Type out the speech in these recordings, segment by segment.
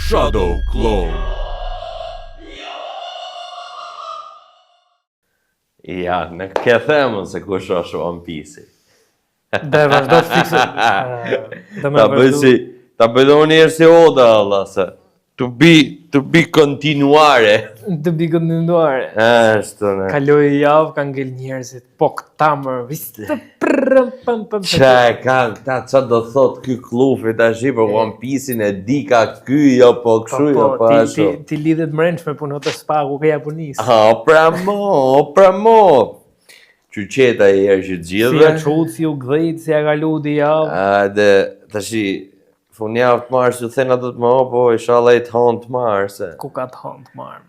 Shadow Clone. Ja, në ke themën se kush është One Piece. Dhe vazhdo të fikse. Ta bëjdo njërë si Oda, Allah, se to be continuare. Të bi kontinuare. Ashtu ne. Kaloi javë, kanë ngel njerëzit, po këta më viste prrëm pëm. Qa e kanë këta, qa do thot ky klufi tash për One Piece-in e di ka ky, jo po kështu, jo po ashtu. Ti lidhet mrençme punë të spaku ke japonisë. Pra mo. Qyqeta i erë që Si ja gjithë. çut, si u gdhejt, si ja kalu di javë. Dhe tashi, fun javë të marë, që thena do të më po, inshallah i të hanë të marë, se... Ku ka të hanë të marë.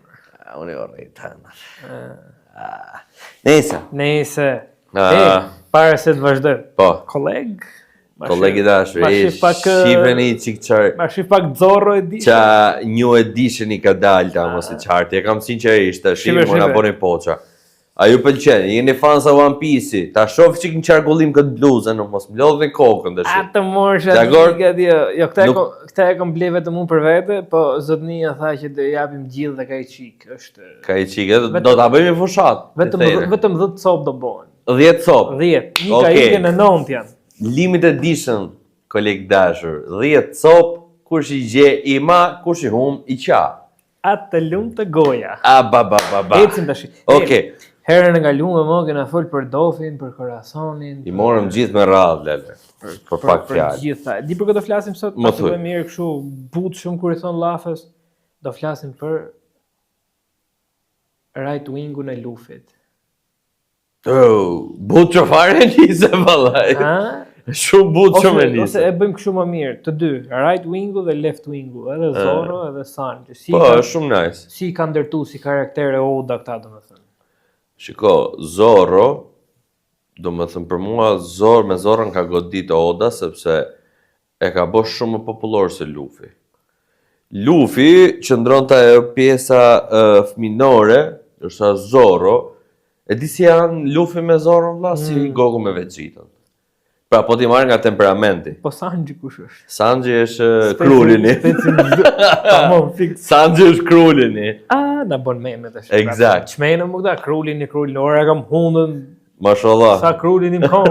Unë e orë i të hanë. Nese. Para se të vazhdoj. Po, Koleg? kolegi dashur, shifeni qik qarë. Ma shif pak Zorro e di. Qa një edition i ka dalë ta mos e qartë, e kam sinqerisht, shifë më në boni poqa. A ju pëlqen, jeni fans e One Piece-i, ta shof që kënë qargullim këtë bluzën, nuk mos m'lodh dhe kokën dhe shi. Atë morsha jo, këta e kom ble vetëm unë për vete, po zotnia tha që të japim gjithë dhe ka i qik, është... Ka i qik, do t'a bëjmë i fushat. Vetëm 10 copë do bojnë. 10 copë. 10, një ka ike në 9 janë. Limited edition, koleg dashur, 10 copë, kush i gje i ma, kush i hum i qa. Atë të lumë të goja. Ba. Ecim të shi. Okej. Herën e kalume më kena fol për Dofin, për Corazonin. I morëm gjithë me radhë, lele. Për pak Për fjallë. gjitha. Di për këtë flasim sot, Më pas të bëjmë mirë kështu, butë shumë kur i thonë lafës, do flasim për right wingun e Lufit. Butë që fare njëse, vallaj. Shumë butë shumë e Ose njëse. e bëjmë kështu më mirë, të dy, right wingu dhe left wingu, edhe Zorro edhe Sanji. Po, është shumë nice. Si ka ndërtu si karaktere Oda këta do më thënë. Shiko, Zorro, do më thëmë për mua, me Zorron ka godit Oda, sepse e ka bo shumë më popullor se Luffy. Luffy qëndron të pjesa fëminore, është Zorro, e di si janë Luffy me Zorron, si Goku me Vegetën. Pra, po ti marrë nga temperamenti. Po Sanji kush është? Sanji është Krulini. Fiks. Sanji është Krulini. Na bon meme të shumë. Exact. Qmenë më këta, Krulini, ora kam hundën, Mashallah. sa Krulini më kom.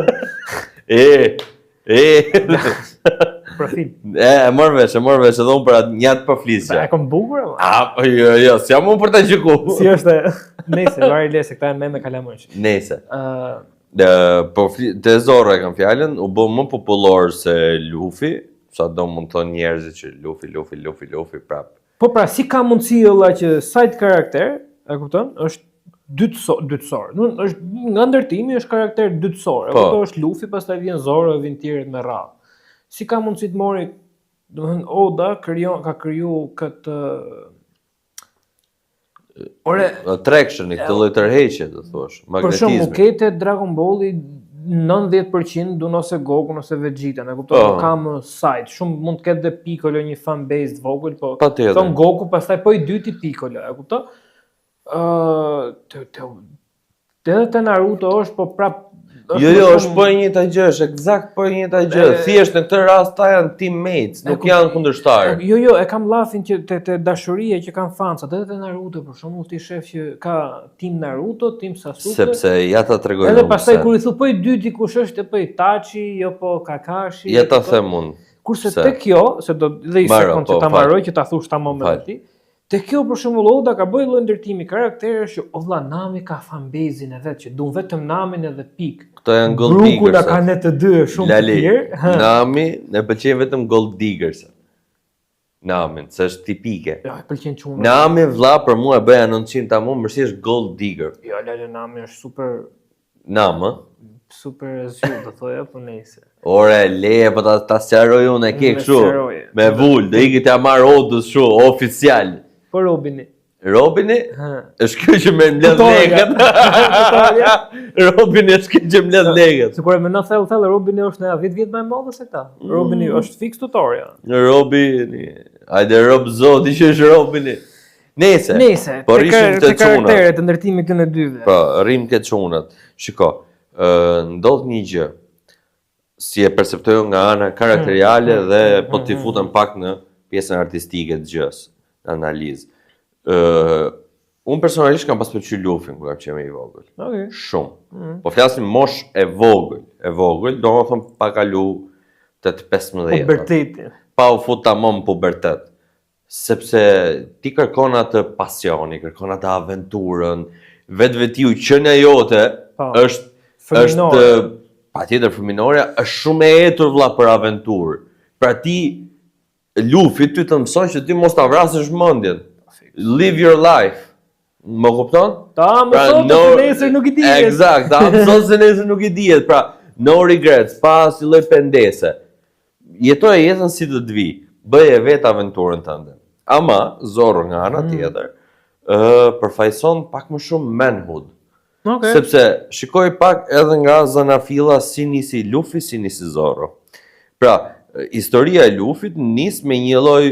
Profil. E morë vesh, edhe unë për atë njatë për flisja. E kom bukur, ama? Jo, si jam unë për të gjyku. Si është, nese, vari lese, këta e meme kalamësh. Nese. Te Zorro e kam fjallën, u bë më popullor se Luffy, sa do mund të thonë njerëzit që Luffy, prap. Po pra, si ka mundësi olla që side karakter, e kupton, është dytësor. Nga ndërtimi është karakter dytësor. E kupton është Luffy, pastaj vjen Zorro e vjen tjerët me radhë. Si ka mundësi të mori, domethënë Oda ka kriju këtë Attraction, këtë lloj tërheqje, do thosh, për shumë magnetizmi. mukete Dragon Balli 90% dun ose Goku ose Vegeta, e kupton, ka më side. Shumë mund të ketë dhe Piccolo një fanbase të vogël, po thon Goku, pastaj po i dyti Piccolo, e kupton? Te Naruto është, po prap Jo, është po e njëjta gjë, është eksakt po e njëjta gjë. Thjesht në këtë rast ta janë teammates, nuk janë kundërshtarë. Jo, e kam llafin që te dashuria që kanë fansat, edhe te Naruto për shembull ti shef që ka team Naruto, team Sasuke. Sepse ja ta tregoj edhe pastaj kur i thu po i dyti kush është, po Itachi, jo po Kakashi. Ja ta them unë. Kurse te kjo, se do dhe i sekond që ta mbaroj që ta thush tamam me ti. Te kjo për shembull Oda ka bëj lloj ndërtimi karakteresh që olla Nami ka fanbase-in e vet që duan vetëm Namin edhe pik. Këto janë gold diggers. Brukula ka ne të dy shumë të mirë. Nami ne pëlqen vetëm gold diggers. Namin, se është tipike. Jo, e pëlqen shumë. Nami vlla për mua e bëja 900 tamam, mërsi është gold digger. Jo, Nami është super Namë? Super azil, do thoja, po nejse. Ore, leje, po ta sqaroj unë e ke kështu. Me vull, do iki t'ja marr Odës shu, oficial. Po Robini. Robini? Është kjo që me mbledh legët. Robini është kjo që mbledh legët. Sikur më në thellë Robini është në 10 vjet më i madh se ta. Robini është fix tutorial. Robini. Hajde Rob Zoti që është Robini. Nese. Po rishim të karakteret të ndërtimit të dyve. Po, rrim ke çunat. Shiko, ndodh një gjë. Si e perceptojnë nga ana karakteriale dhe po t'i futem pak në pjesën artistike të gjës, në analizë. Unë personalisht kam pas pëlqyer Lufin kur kam qenë i vogël. Okej. Shumë. Po flasim mosh e vogël, domethënë pa kalu 8-15. Puberteti. Pa u fut tamam në pubertet. Sepse ti kërkon atë pasioni, kërkon atë aventurën, vetvëtiu qenia jote është patjetër fëminore, është shumë e etur vlla për aventurë. Pra ti Lufi ty të mëson që ti mos ta vrasësh mendjen. Live your life. Më kupton? Ta mëson se nesër nuk i dihet. Eksakt, ta mëson se nesër nuk i dihet. Pra, no regrets, pa asnjë lloj pendese. Jetoje jetën si të vi. Bëje vetë aventurën tënde. Ama Zorro nga ana tjetër, përfaqëson pak më shumë manhood. Okay. Sepse shikoj pak edhe nga zanafilla si nisi Lufi, si nisi Zorro. Pra, historia e Lufit nis me një lloj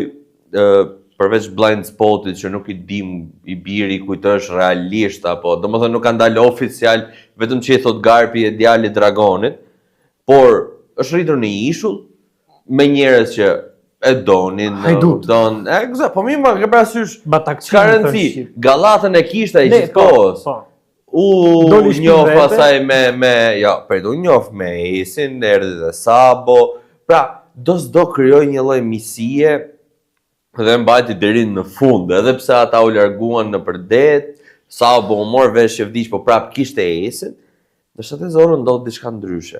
përveç blind spotit që nuk i dim i biri kujt është realisht apo domethënë nuk ka dalë oficial, vetëm që i thot Garpi e djali dragonit, por është rritur në ishull me njerëz që e donin, eksakt, po mirë, ke parasysh ka rëndësi, gallatën e kishte ai gjithkohës. Njoh pasaj u njoh me Esin, erdhi dhe Sabo, pra do krijoj një lloj misie dhe mbajti deri në fund, edhe pse ata u larguan në përdet, Sabo u mor vesh që vdiq, po prap kishte Esin, ndërsa te Zorro ndodh diçka ndryshe.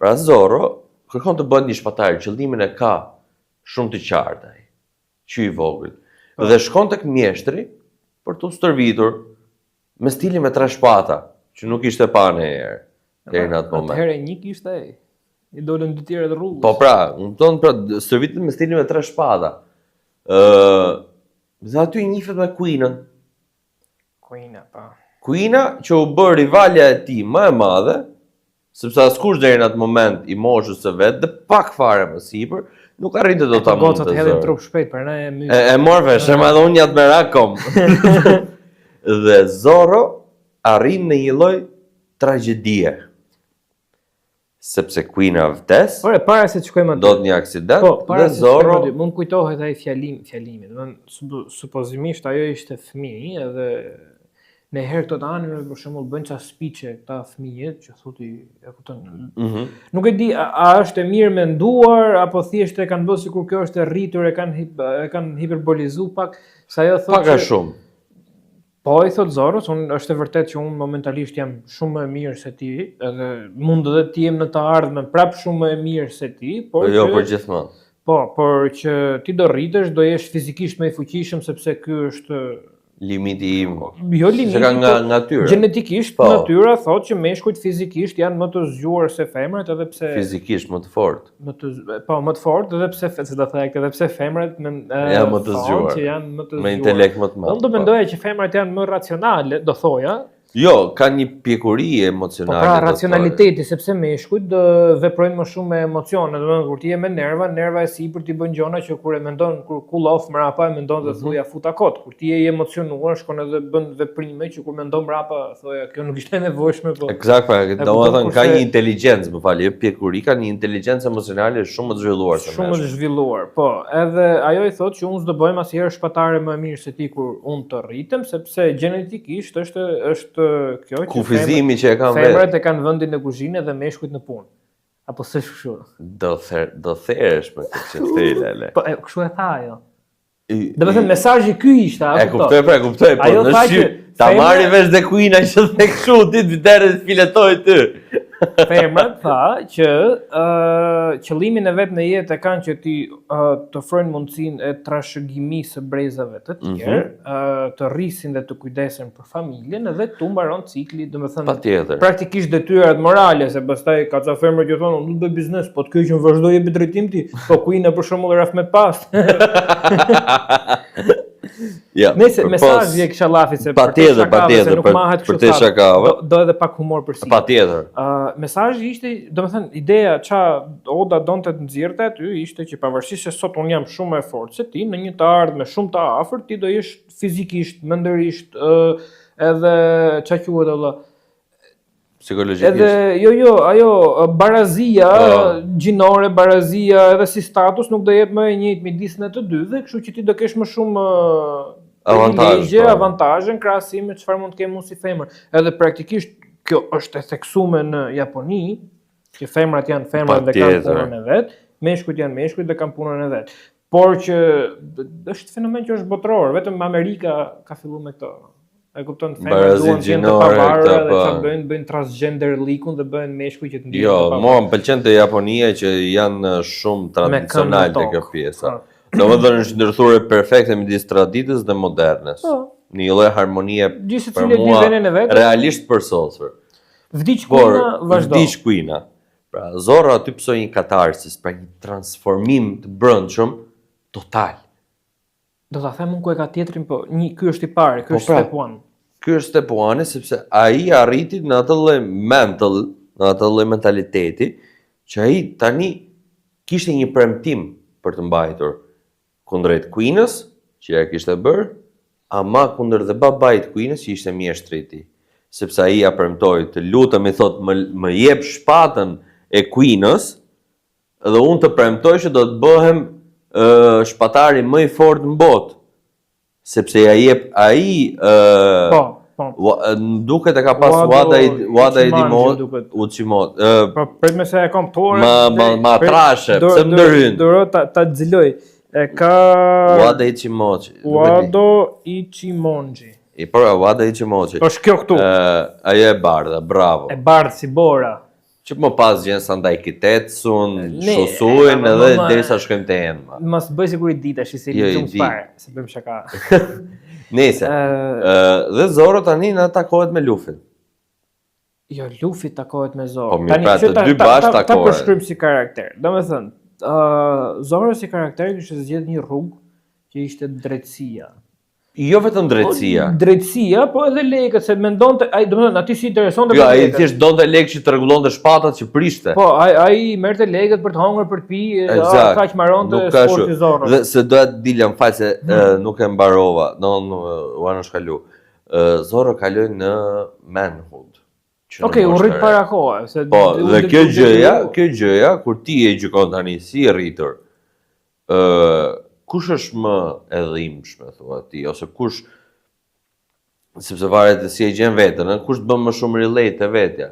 Pra Zorro kërkon të bëhet një shpatar, qëllimin e ka shumë të qartë ai, që i vogël. Dhe shkon tek mjeshtri për të stërvitur me stilin me 3 shpata, që nuk ishte pa ndonjëherë deri në atë moment. Atëherë një kishte ai. I dolën 2 tjerë të rrugës. Po pra, stërvitet me stilin me 3 shpata. Dhe aty i nifet me Queenën. Queena që u bë rivalja e tij më e madhe, sepse askush deri në atë moment i moshës së vet, dhe pak fare më sipër, nuk arrinte do ta mundte. Gocat hedhin trup shpejt, për ne e mysh. E mor vesh, më edhe unë jat me rakom. Dhe Zorro arrin në një lloj tragjedie. Sepse Queena vdes. Ore, para se të shkojmë aty. Do të një aksident. Dhe Zorro mund kujtohet ai fjalimi. Domethënë supozimisht ajo ishte fëmijë edhe në herë këto të anëve për shembull bën ça spiçe këta fëmijë që thotë e kupton. Nuk e di a është e mirë menduar apo thjesht e kanë bërë sikur kjo është e rritur, e kanë hiperbolizuar pak, sa ajo thotë. Pak a shumë. Po i thot Zorro, është e vërtet që unë momentalisht jam shumë më e mirë se ti, edhe mund edhe ti jem në të ardhmen prap shumë më e mirë se ti, por jo për gjithmonë. Po, por që ti do rritesh, do jesh fizikisht më i fuqishëm sepse ky është limiti im. Jo limiti. Që ka nga natyra. Gjenetikisht natyra thotë që meshkujt fizikisht janë më të zgjuar se femrat, edhe pse fizikisht më të fortë. Më të fortë, edhe pse do thënë edhe pse femrat janë më të zgjuar. Që janë më të zgjuar. Me intelekt më të madh. Unë do mendoja që femrat janë më racionale, do thoja. Jo, ka një pjekuri emocionale. Po pra racionaliteti, sepse meshkujt veprojnë më shumë me emocione, domethënë kur ti je me nerva e sipër ti bën gjëra që kur e mendon kur kullof mrapa e mendon dhe thoja futa kot. Kur ti je i emocionuar, shkon edhe bën veprime që kur mendon mrapa thoja kjo nuk ishte nevojshme, po. Eksakt, domethënë ka një inteligjencë, më fal, pjekuri ka një inteligjencë emocionale shumë më të zhvilluar se shumë të zhvilluar, po. Edhe ajo i thotë që unë s'do bëjmë asnjëherë shpatare më mirë se ti kur unë të rritem, sepse gjenetikisht është kjo që kufizimi që e kanë vetë. Femrat e kanë vendin në kuzhinë dhe meshkujt në punë. Apo s'është kështu? Do theresh me këtë që thej Lele. Po kështu e tha ajo. Do të thënë mesazhi ky ishte, e kuptoj, po në shi ta marri vesh dhe Queena që the kështu ti deri të filetoj ty. Femrat tha që qëllimin e vet në jetë e kanë që ti të ofrojnë mundësinë e trashëgimisë së brezave të tjerë, të rrisin dhe të kujdesen për familjen, edhe tu mbaron cikli, domethënë praktikisht detyrat morale, se pastaj ka ca femra që thonë unë do bëj biznes, po të kjo që vazhdo jepi drejtim ti, po Queena për shembull raf me pas. Ja, nëse mesazhi e kisha llafit se patjetër për të shakave. Do edhe pak humor për si. Patjetër. Mesazhi ishte, domethënë ideja ça Oda donte të nxjerrte aty ishte që pavarësisht se sot un jam shumë më e fortë se ti, në një të ardhmë shumë të afërt ti do jesh fizikisht, mendërisht, edhe ç'a quhet valla psikologjikisht. Edhe ajo barazia gjinore, barazia edhe si status nuk do jetë më e njëjtë midis në të dyve, kështu që ti do kesh më shumë avantazhe në krahasim me çfarë mund të kemë unë si femër. Edhe praktikisht kjo është e theksuar në Japoni, që femrat janë femrat dhe kanë punën e vet, meshkujt janë meshkujt dhe kanë punën e vet. Por që është fenomen që është botëror, vetëm Amerika ka filluar me këtë. E kupton, femrat duan të jenë të pavarura dhe çfarë bëjnë transgender likun dhe bëhen meshkuj që të ndihen. Jo, mua më pëlqen te Japonia që janë shumë tradicional te kjo pjesa. Domethënë është ndërthurje perfekte midis traditës dhe modernës. Në një lloj harmonie për mua realisht përsosur. Vdiq Kuina vazhdo. Vdiq Kuina. Pra Zorro aty psoi një katarsis, pra një transformim të brendshëm total. Do ta them unë ku e ka tjetrin, po ky është i parë, ky është step 1. Ky është step 1 sepse ai arriti në atë lloj në atë lloj mentaliteti që ai tani kishte një premtim për të mbajtur kundrejt Kuinës, që ja kishte bërë, ama kundër dhe babait Kuinës që ishte mjeshtri i tij. Sepse ai ja premtoi, të lutem, i thot, më jep shpatën e Kuinës dhe unë të premtoj që do të bëhem shpatari më i fortë në botë. Sepse ja jep ai duket e ka pas Wada Idimoto, Uchimoto. Po prit me se e kam tore. Ma trashe, pse më ndërhyn? Duro ta xhiloj. E ka Wada Ichimoto. Wado Ichimonji. Wada Ichimoto. Po shkjo këtu. Ajo e bardha, bravo. E bardh si bora. Që më pas gjenë Sandai Kitetsun, Shosuin edhe derisa shkojmë te Enma. Mos bëj siguri dita, si lexojmë fare, se bëjmë shaka. Nëse. Dhe Zorro tani na takohet me Lufin. Jo, Lufi takohet me Zorro. Po mirë, pra të dy bashkë takohen. Ta përshkrim si karakter. Domethënë, Zorro si karakter kishte zgjedhur një rrugë që ishte drejtësia. Jo vetëm drejtësia. Drejtësia, po edhe lekët, se mendonte, ai domethënë aty si interesonte për lekët. Jo, ai thjesht donte lekë që të rregullonte shpatat që prishte. Po, ai merrte lekët për të hangur, për të pirë, kaq maronte sporti Zorro. Dhe se doja të dilja, më fal se nuk e mbarova, u ana shkalu. Zorro kaloi në manhood. Okej, u rrit para kohë, se po, dhe kjo gjëja kur ti e gjykon tani si i rritur, kush është më e dhimbshme, thua ti, ose kush, sepse varet si e gjen veten, kush të bën më shumë relate te vetja?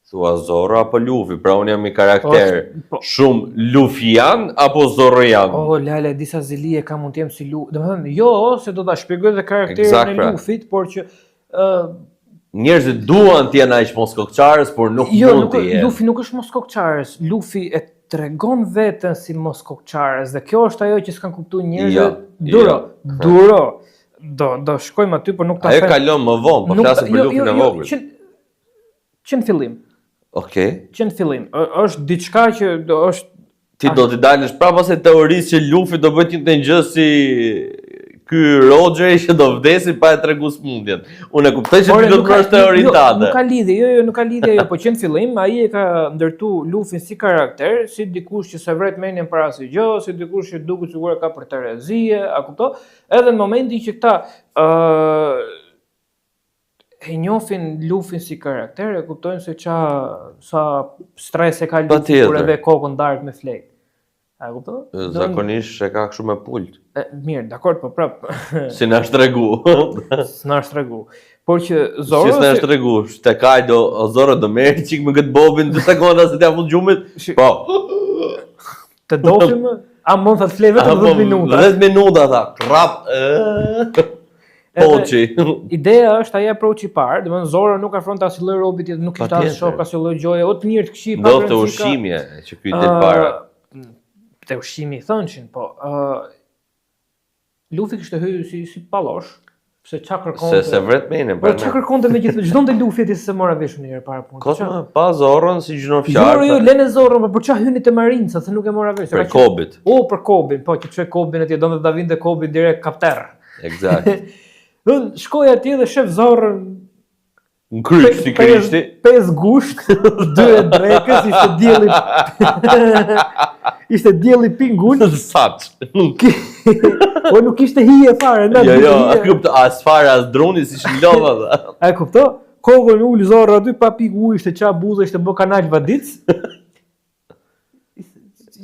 Thua Zorro apo Lufi? Pra unë jam i karakter shumë lufian apo zorroian? Lale, disa zilije ka mund të jem si Lufi. Domethënë, jo, se do ta shpjegoj edhe karakterin e Lufit, por që njerëzit duan të jenë aq moskokçarës, por nuk mund të jenë. Lufi nuk është moskokçarës. Lufi e tregon veten si moskokçarës dhe kjo është ajo që s'kan kuptuar njerëzit. Duro. Do shkojmë aty, por nuk ta them. Ajo kalon më vonë, po flasim për Lufin e vogël. Që në fillim. Okej. Që në fillim është diçka që është ti do të dalësh prapë ose teorisë që Lufi do bëjë një gjë si ky Roger që do vdesi pa e tregu smundjen. Unë e kuptoj që ti do të bësh teoritate. Nuk ka lidhje, nuk ka lidhje, po që në fillim ai e ka ndërtu Lufin si karakter, si dikush që se vret mendjen para asnjë gjë, si dikush që duket sikur ka për terezie, a kupton? Edhe në momentin që këta e njohin Lufin si karakter, e kuptojnë se sa stres e ka Lufi kur edhe kokën dark me flek. A kupton? Zakonisht e ka kështu me pult. Mirë, dakor, po prap. Si na shtregu. S'na shtregu. Por që Zorro si na shtregu, te Kaido Zorro do merr çik me kët bobin 2 sekonda se t'ia fut gjumit. Po. Të dofim, a mund ta flej vetëm 10 minuta. 10 minuta tha. Krap. Poçi. Ideja është ai approach i parë, domethënë Zorro nuk afronte asnjë lloj robi tjetër, nuk kishte as shok, asnjë lloj gjoje, o të mirë të këqij pa. Do të ushqimje që ky ditë para. Te ushqimi thonshin, po. Lufi kishte hyrë si pallosh, pse çka kërkonte. Se vret mendjen. Po çka kërkonte me gjithë, çdonte Lufi aty se mora vesh një herë para punës. Kosma pa Zorron si gjënon fjalë. Jo, lënë Zorron, por çka hyni te Marinca, se nuk e mora vesh. Për Kobit. Për Kobin, po që çoj Kobin atje, donte ta vinte Kobin direkt kapter. Eksakt. Unë shkoj atje dhe shef Zorron në kryq si Krishti. 5 gusht, 2 e drekës, ishte dielli. Ishte dielli pingun. Saç. Po nuk ishte hije fare, Jo, as fare as droni si shilova. A kupto? kokën ul Zorro aty pa pik ujë, ishte qa buza, ishte bë kanal vadic.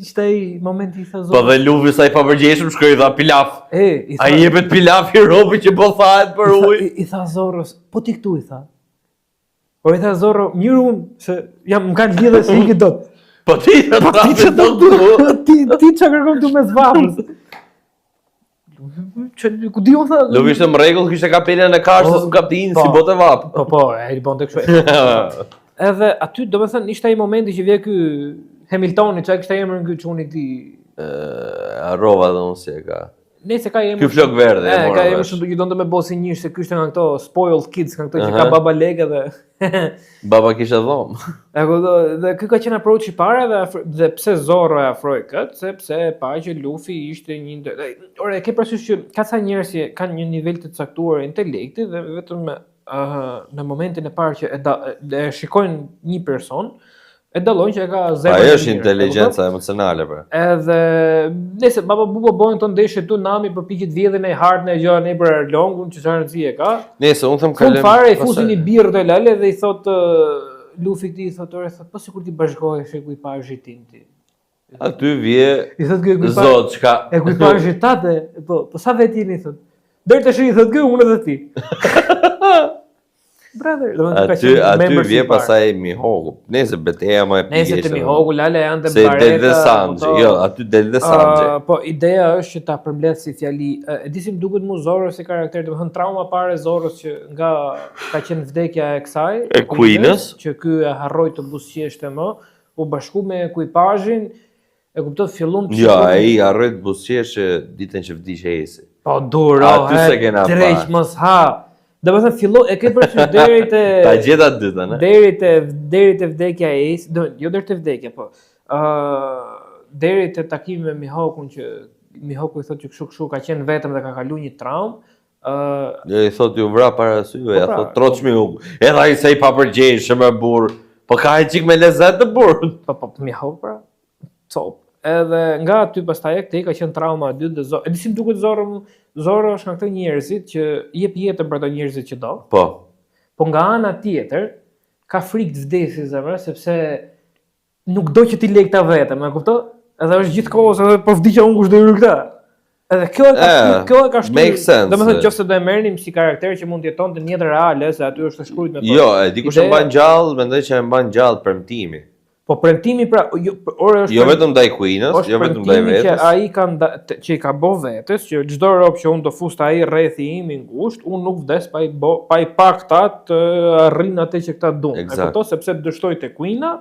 Ishte ai momenti i tha Po Zorro. dhe Lufi sa i papërgjeshëm shkoi dha pilaf. I tha, Ai jepet pilaf i robi që po thahet për ujë. I tha Zorro, po ti këtu i tha. Po i tha Zorro, mirë unë, se jam më kanë lidhe se iki dot. Po ti që Ti që ti që kërkom tu me zvapës. Ku di unë tha? Lufi ishte më rregull, kishte kapelen e kashës në kaptin, si bote vap. Po, e i bonte kështu. Edhe aty, do me thënë, ishte ai momenti që vje ky Hamiltoni, që kishte emrin ky çuni ti. Arrova dhe unë si e ka. Nëse ka emrin. Ky flok verde e mora. Ka emrin shumë që donte me bosi njësh se ky ishte nga këto spoiled kids, nga këto që ka baba legë dhe Baba kishte dhom. Dhe ky ka qenë approach i parë dhe pse Zorro e afroi kët, sepse pa që Luffy ishte një ore ke parasysh që ka sa njerëz që kanë një nivel të caktuar intelekti dhe vetëm në momentin e parë që e shikojnë një person e dallojnë që e ka zemrën. Ajo është inteligjenca emocionale pra. Edhe nëse baba bubo bojnë të ndeshje tu Nami për pikit vjedhën e hartën e gjën e për longun që çfarë rëndësie ka. Nëse unë them Fund fare i fusin një birrë të lale dhe i thot Luffy këtij i thot ore thot po sikur ti bashkohesh ku i pashit tim ti. Aty vje I thot ky zot çka. E ku i pashit tate, po sa vet jeni thot. Deri tash i thot ky unë edhe ti. Brother, aty vje pasaj Mihoku. Nëse betejë më e Nëse te Mihoku lale janë te bareta. Se del dhe Sanji, jo, aty del dhe Sanji. Po ideja është që ta përmbledh si fjali. E di si më duket mu Zorro si karakter, domethënë trauma pare Zorros që nga ka qenë vdekja e kësaj, e Queenës, që ky e harroi të buzëqeshte më, u bashku me Equipazhin, e kupton fillon të Jo, ai harroi të buzëqeshte ditën që vdiqe Esi. Po duro, aty se kena pa. Drejt mos ha. Dhe më thënë fillon e ke përsysh deri te ta gjeta dytën, e? Deri te vdekja e Ace, jo deri te vdekja, po. Deri te takimi me Mihokun që Mihoku i thotë që kështu ka qenë vetëm dhe ka kaluar një traumë. Jo i thotë ju vra para syve, ja thotë troç Mihoku. Edhe ai sa i papërgjeshëm me burr. Po ka ai çik me lezet të burr. Po Mihoku pra. Top. Edhe nga aty pastaj këtej ka qenë trauma e dytë dhe Zorro. E di si më duket Zorro është nga këto njerëzit që jep jetën për ato njerëzit që do. Po. Po nga ana tjetër ka frikë të vdesjes zemra sepse nuk do që ti lej këta vetëm, e kupton? Edhe është gjithkohës edhe po vdiqja unë kush do hyr këta. Edhe kjo e ka shtyr. Domethënë nëse do e merrnim si karakter që mund të jetonte në jetë reale, se aty është e shkruajtur me Jo, e di kush e mban gjallë, mendoj që e mban gjallë premtimi. Po premtimi pra, ore është jo vetëm ndaj Queenës, jo vetëm ndaj vetes. Që ai që i ka bë vetes, që çdo rob që unë do fusta ai rrethi im i ngushtë, unë nuk vdes pa i pa këta të arrin atë që këta duan. E kupton sepse dështoi te Queena,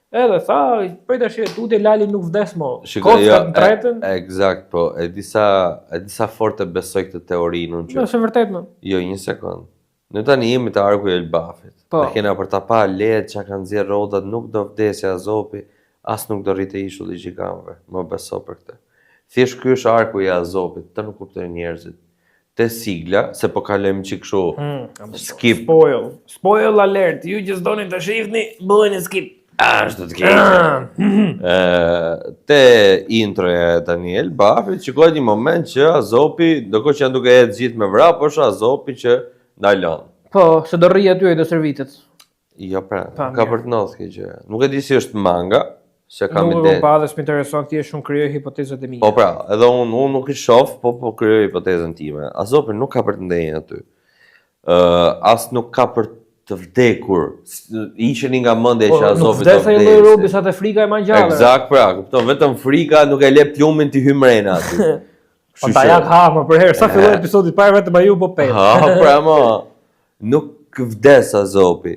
edhe tha, prej tash tutje Lali nuk vdes më. Kosta në tretën. Eksakt, po, e di sa forte besoj këtë teorinë unë që. Është vërtet më. Jo, një sekond. Në tani jemi të arku e Elbafit. Ne kena për ta pa lehet që kanë nxjerr rrodat, nuk do vdesja Azopi, as nuk do rritë ishulli i gjiganëve. Më beso për këtë. Thjesht ky është arku i Azopit, të nuk kuptojnë njerëzit. Te sigla, se po kalojmë çik kështu. Skip. Spoil alert. Ju që s'doni ta shihni, bëheni skip. Ashtu të keq. Te introja e tani Elbafit, shikoj një moment që Azopi, ndërkohë që janë duke ecë gjithë me vrap, është Azopi që ndalon. Po, se do rri aty e do servitet. Jo pra, ka për të ndodhur kjo gjë. Nuk e di si është manga, se kam ide. Nuk pa dhe s'më intereson, thjesht unë krijoj hipotezat e mia. Po pra, edhe unë nuk i shoh, po krijoj hipotezën time. Azopi nuk ka për të ndenjë aty. As nuk ka për të vdekur. Isheni nga mendja që Azopi do të vdesë. Nuk vdes ai robi sa të frika e mangjallë. Eksakt pra, kupton, vetëm frika nuk e lep plumin të hymrena aty. Po ta jak ha më për herë, sa filloi episodi i parë vetëm ai u bë pet. Ha, pra mo. Nuk vdes Azopi.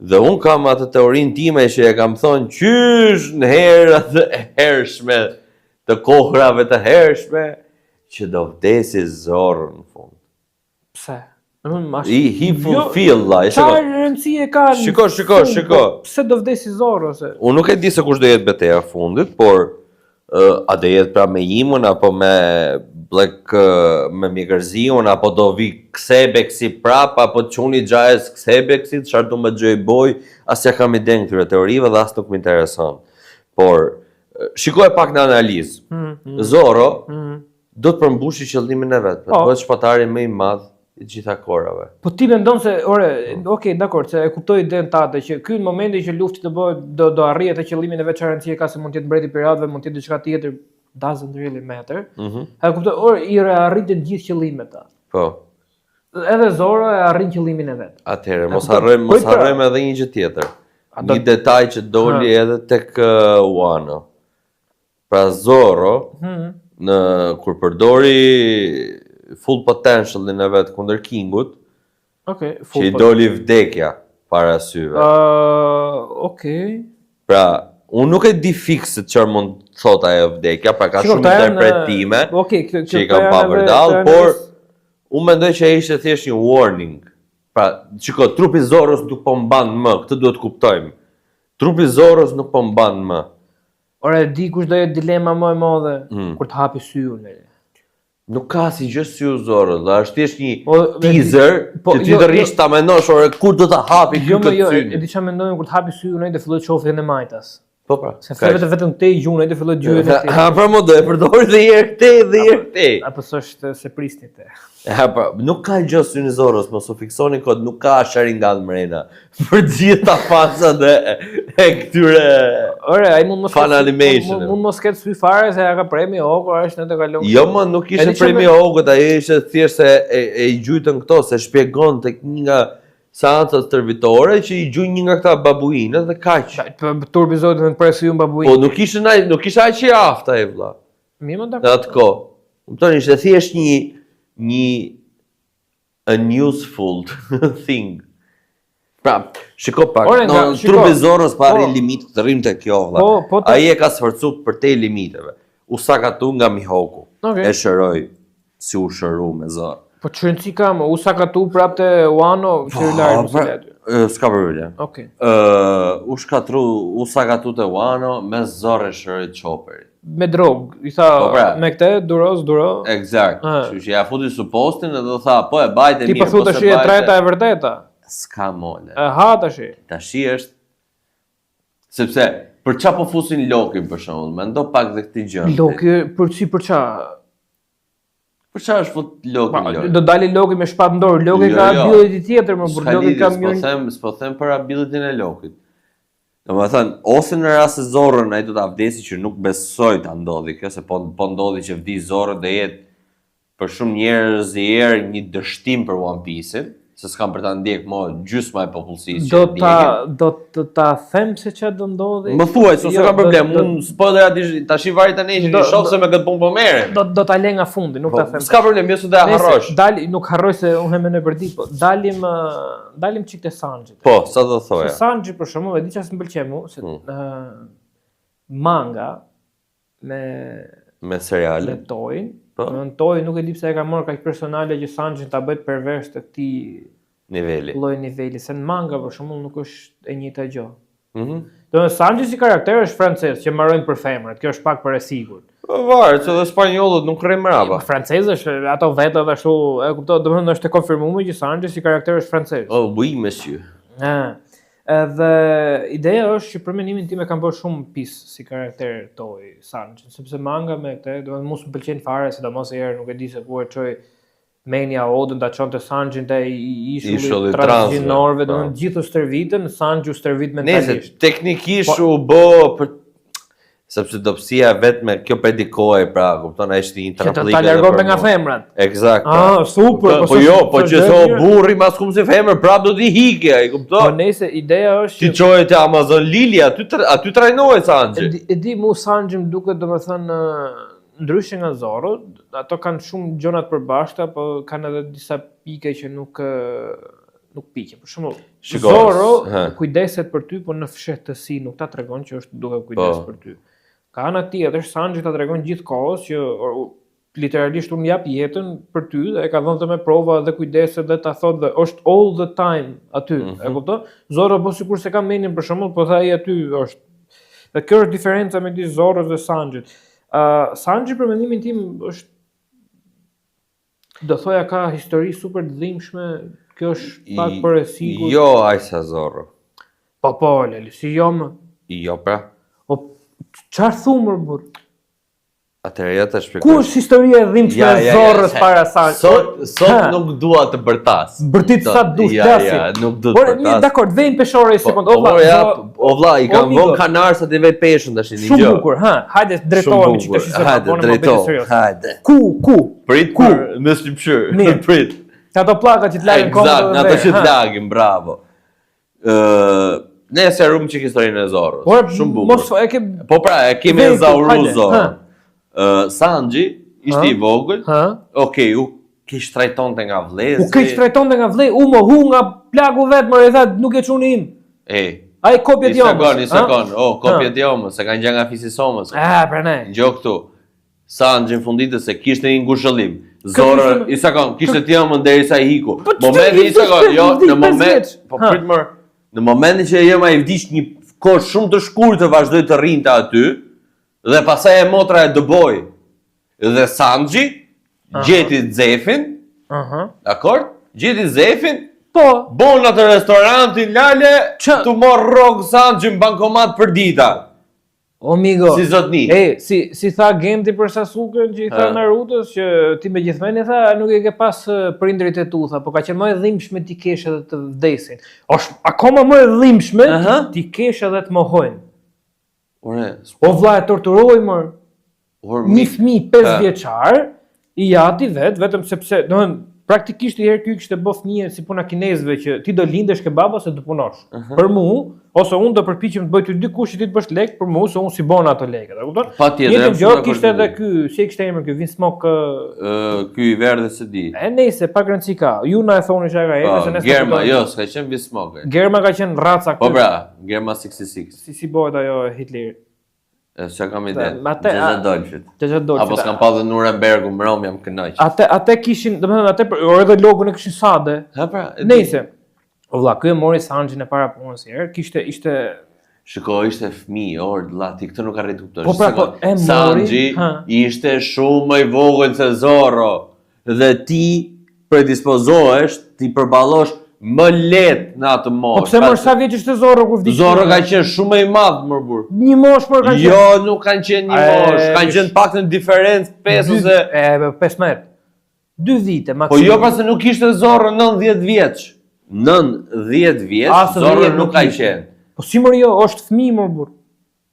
Dhe unë kam atë teorinë time që e kam thonë qysh në herat e hershme, të kohrave të hershme, që do vdesi Zorro në fund. Pse? He fulfill la. Çfarë rëndësie ka? Shiko. Pse do vdesi Zorro se? Unë nuk e di se kush do jetë betejë e fundit, por a do jetë pra me Imon apo me me Mjekërziun, apo do vi Ksebeksi prap, apo çuni Xhaes Ksebeksit, çfarë do më gjoj boj, as ja kam ide në këtyre teorive dhe as nuk më intereson. Por shikoj pak në analizë. Zorro do të përmbushi qëllimin e vet, do të bëhet shpatari më i madh i gjitha korave. Po ti mendon se, okay, dakor, se e kuptoj idenë tate që ky në momentin që lufti të bëhet do arrihet te qëllimi në veçantë që ka se mund të jetë mbreti i piratëve, mund të jetë diçka tjetër, doesn't really matter. E kuptoj, i arritën të gjithë qëllimet ta. Po. Edhe Zoro e arrin qëllimin e vet. Atëherë, mos harrojmë edhe një gjë tjetër. Një detaj që doli edhe tek Wano. Pra Zoro, kur përdori full potentialin e vet kundër Kingut, që i doli vdekja para syve. Pra, unë nuk e di fikse çfarë mund të thot ajo vdekja, pra ka shumë interpretime që i kam pa përdall, por unë mendoj që ishte thjesht një warning. Pra, shiko, trupi Zoros nuk po mban më, këtë duhet kuptojmë. Trupi Zoros nuk po mban më. Ore, di kush do jetë dilema më e madhe kur të hapi syun. Nuk ka si gjë sy Zoros, dhe është thjesht një teaser, që ti të rish ta mendosh, ore, kur do ta hapi këtë syn. E di çfarë mendojmë kur të hapi syun, ai do filloj të shohë në majtas. Po pra. Se vetëm te gjuna, ai do filloj të gjyhet te. Ha, pra mo do e përdori dhe herë këtej. Apo s'është se prisni te. Ha, pra, nuk ka gjë syni Zoros, mos u fiksoni kod, nuk ka Sharingan mrena. Për gjitha fansat e këtyre fan animation. Mund mos ketë sy fare se ja ka premi Ogo, është në të kalon. Jo, më nuk ishte premi Ogo, ai ishte thjesht se e gjujtën këto, se shpjegon tek një nga seancat tërvitore që i gjuj një nga këta babuinët dhe kaq. Turpi Zotit me presë ju babuinë. Po nuk ishte aq i aftë ai vëlla. Mirë më dakor. Në atë kohë. Kuptoni, ishte thjesht një unuseful thing. Pra, shiko pak, trupi Zoros pari limit të rrim të kjo vëlla. Ai e ka sforcuar për te limiteve. U sakatu nga Mihoku. E shëroi si u shëru me Zoro. Po që rëndësi kam, u sakatu prapte Wano që i larë mësile aty? S'ka përvëllja. U sakatu të Wano me Zoro e shërët Chopperit. Me drogë, i tha, me këte, duro. Exact, që ja futi suppostin edhe tha, po e bajte mirë. Ti përthu të shi e treta e vërteta? S'ka mole. E ha të shi? Të shi është, sepse, për qa po fusin Loki për shumë, me ndo pak dhe këti gjënë. Loki, për qa? Për qa është fut Loki? Do dali Loki me shpat ndorë, Loki ka ability tjetër, më burë Loki ka mjërë... S'po them për abilityn e Lokit. Do më thënë, ose në rrasë e Zorën, a i do të avdesi që nuk besoj të ndodhi kjo, se po ndodhi që vdi Zorën dhe jetë për shumë njerëz i erë një dështim për One Piece-in, se s'kam për ta ndjek mo gjysma e popullsisë që ndjekin. Do të ta them se që do ndodhi? Më thuaj, se s'ka problem, unë spoilera ta shi varit të nejë që një shokë se me këtë punë po mere. Do ta le nga fundi, nuk ta them. S'ka problem, jo se dhe harrosh. Nuk harroj se unë me në përdi, po dalim qik të Sanjit. Po, sa do thoja? Sanji për shumë, e di që asë më bëlqe mu, se manga me seriale Toin, në Toin nuk e di pse e ka marrë kaq personale që Sanjin ta bëjt përveç të këtij lloj niveli, se në manga për shembull nuk është e njëjta gjë. Do Sanji si karakter është francez, që marrojnë për femrat, kjo është pak për e sigurt. Varet, se dhe spanjollët nuk rrim mrapa. Francezësh, ato vetë edhe ashtu, e kuptoj, domethënë është e konfirmuar që Sanji si karakter është francez. Oh, oui, monsieur. Edhe ideja është që për mendimin tim e kam bërë shumë pis si karakter Toy Sanji, sepse manga me këtë, domethënë mos më pëlqen fare, sidomos herë nuk e di se ku e çoj Menia Odën ta çonte Sanjin te ishulli transgjinorëve, domethënë gjithë u stërvitën, Sanji u stërvit mentalisht. Teknikisht u bë për sepse dobësia vetëm kjo predikoi, pra, kupton, ai ishte një trapëllik. Ta largonte nga femrat. Eksakt. Super. Po jo, po që so burri mas kum si femër, prap do t'i hikë, ai kupton. Po nëse ideja është ti çoje te Amazon Lili, aty trajnohej Sanji. E di mu Sanji më duket domethënë ndryshe nga Zoro, ato kanë shumë gjëra të përbashkëta, po kanë edhe disa pike që nuk piqen. Për shembull, Zoro kujdeset për ty, po në fshehtësi nuk ta tregon që është duke kujdes për ty. Ka ana tjetër, Sanji ta tregon gjithkohës që literalisht unë jap jetën për ty dhe e ka dhënë të me prova dhe kujdeset dhe ta thotë dhe është all the time aty, e kupton? Zoro po sikur se ka menin për shembull, po tha ai aty është. Dhe kjo është diferenca midis Zoros dhe Sanjit. Sanji për mendimin tim është, do thoja, ka histori super të dhimbshme, kjo është pak për e sigurt. Jo aq sa Zoro. Po, Leli, si jo më. Jo pra. O çfarë thumër burr? Atëherë ja ta shpjegoj. Ku është historia e dhimbshme e Zorrës para Sanjit? Sot nuk dua të bërtas. Bërtit sa dush flasim. Ja, nuk do të bërtas. Dakor, vjen peshore një sekond. O vlla, i kanë vënë kanar sa të vej peshën tash një gjë. Shumë bukur, ha. Hajde drejtohemi çik tash se Hajde, drejto. Hajde. Ku? Prit në shtypshir. Prit. Ato pllaka që të lagin kohën. Eksakt, ato që të lagin, bravo. Ne se rum çik historinë e Zorrës. Shumë bukur. Mos e ke Po pra, e kemi zauru Zorrën. Sanji ishte i vogël. Okej, u kish trajtonte nga vlezi. U kish trajtonte nga vlezi, u më hu nga plagu vet, më i tha, nuk e çuni im. Ai kopjet jomës. Një sekond. Kopjet jomës, se kanë gjë nga fisi somës. Pra ne. Gjë këtu. Sanji në funditë se kishte një ngushëllim. Zorrë, i sekond, kishte të jomën derisa i hiku. Momenti i sekond, jo, në moment, po prit më. Në momentin që jema i vdiq një kohë shumë të shkurtër të vazhdoi të rrinte aty, dhe pasaj e motra e dëboj. Dhe Sanji gjeti Zefin. Dakor? Gjeti Zefin. Po. Bon atë restorantin lale të morë rrogë Sanji në bankomat për dita. O migo. Si zotni. Si tha Genti për Sasuken që i tha Narutës që ti me gjithmeni tha nuk e ke pas prindrit e tu, tha, po ka qenë më e dhimbshme ti kesh edhe të vdesin. Është akoma më e dhimbshme ti kesh edhe të mohojnë. O vlla e torturoj mër. Një fëmijë 5 vjeçar i jati vetëm sepse, domethënë praktikisht i herë ky kishte bë fëmijë si puna kinezëve që ti do lindesh ke baba se do punosh. Për mua, ose unë do përpiqem të bëj ty dikush që ti të bësh lek për mua se unë si bona ato lekët, e kupton? Patjetër. Një gjë kishte edhe ky, si e kishte emrin ky Vinsmok ky i verdhë se di. Nëse pa rëndësi ka. Ju na e thoni çka ka emrin se nëse Germa, jo, s'ka qenë Vinsmok. Germa ka qenë raca Po pra, Germa 66. Si bëhet ajo Hitler? Çka kam ide. Xhaxha Dolfit. Apo s'kam pa dhe Nurembergu më rom jam kënaq. Atë kishin, domethënë atë edhe logun e kishin sade. Ha pra. Nëse. O vlla, ky e mori Sanjin e para punës herë, ishte Shiko, ishte fëmijë, vlla, ti këtë nuk arrit të kuptosh. Po pra, e mori. Sanji ishte shumë më i vogël se Zorro dhe ti predispozohesh, ti përballosh më lehtë në atë moshë. Po pse më sa vjeç ishte Zorro kur vdiq? Zorro ka qenë shumë më i madh më burr. Një moshë për ka qenë. Jo, nuk kanë qenë një moshë, kanë qenë paktën diferencë 5 ose 15. 2 vite maksimum. Po jo, pse nuk ishte Zorro 90 vjeç. 90 vjeç Zorro nuk ka qenë. Po si mori jo, është fëmijë më burr.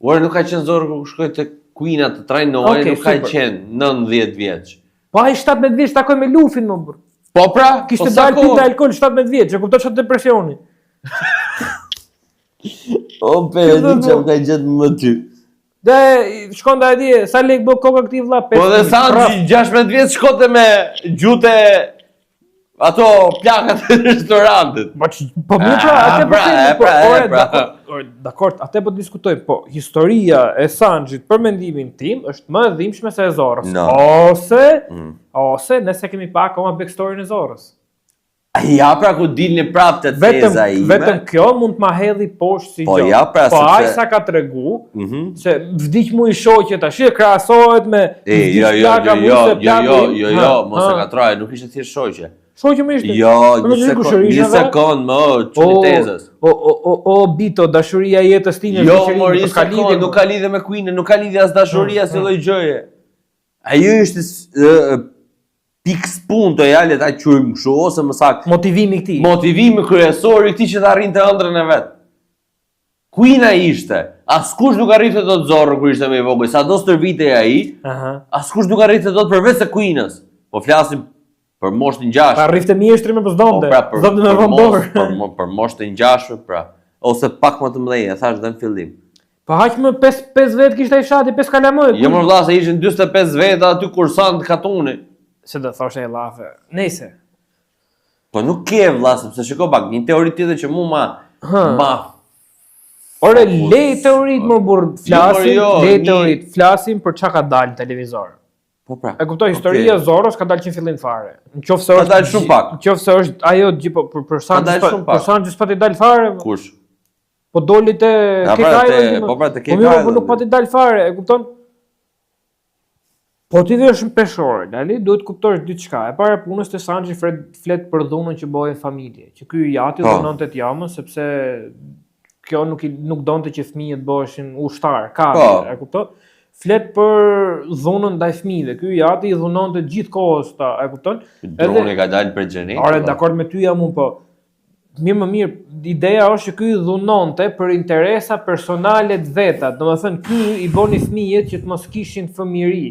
Ora nuk ka qenë Zorro kur shkoi te Queen të trajnoi, nuk ka qenë 90 vjeç. Po ai 17 vjeç takoi me Lufin më burr. Po pra, kishte dalë pita alkool 17 vjeç, e kupton çfarë depresioni. O be, di çfarë ka gjetë më ty. Dhe shkonda e di, sa lek bë koka këtij vlla 5. Po dhe Sanji 16 vjeç shkote me gjute ato plakat e restorantit. Po më pra, atë dakor, atë po diskutoj, po historia e Sanjit për mendimin tim është më e dhimbshme se e Zorrës. Ose nëse kemi pa akoma backstory-n e Zorrës. Ja pra ku dilni prapë të teza ime. Vetëm kjo mund të ma hedhi poshtë si gjë. Po ja pra sepse... Po ai sa ka tregu, se vdiq mu i shoqe tash e krahasohet me Jo, mos e katroj, nuk ishte thjesht shoqe. Shoqe më ishte. Jo, një sekond më, çuni tezës. O Bito, dashuria e jetës time nuk ka lidhje me Queen, nuk ka lidhje as dashuria si lloj gjëje. Ajo ishte pikë spunto ja le ta quajmë kështu ose më saktë motivimi i këtij. Motivimi kryesor i këtij që të arrinte ëndrrën e vet. Queen ishte. Askush nuk arrite dot Zorro kur ishte më i vogël. Sado stërvitej ai. Askush nuk arrite dot përveç se Queen-s. Po flasim për moshën 6. Pa rrifte mjeshtri me pëzdonte. Zonte me vondor. Për moshën 6 pra. Ose pak më të mëdhenj, thash dhe në fillim. Po haq më 5 vet kishte ai fshati 5 kalamoj. Jo më vlla se ishin 45 veta aty kursant katuni. Se do thosh e llafe. Nëse. Po nuk ke vlla sepse shiko pak, një teori tjetër që mua ma Ore le teorit më burr flasim për çka ka dalë në televizor. Po pra. E kuptoj, historia e Zorros ka dalë që fillim fare. Nëse është dalë shumë pak. Nëse është ajo për Sanjis pa të dalë fare. Kush? Po doli te Kekaj. Po pra te Kekaj. Po nuk pa të dalë fare, e kupton? Po ti vesh në peshore, dali duhet kuptosh diçka. E para punës te Sanji flet për dhunën që bëhej familje, që ky jati dhunonte të jamën sepse kjo nuk donte që fëmijët bëheshin ushtar, e kupton? flet për dhunën ndaj fëmijëve. Ky Jati I dhunonte gjithkohës ta, e kupton? Droni ka dalë për xhenit. Ore, dakord me ty jam unë, po. Më mirë, ideja është që ky dhunonte për interesa personale të veta. Domethënë ky I boni fëmijët që të mos kishin fëmijëri.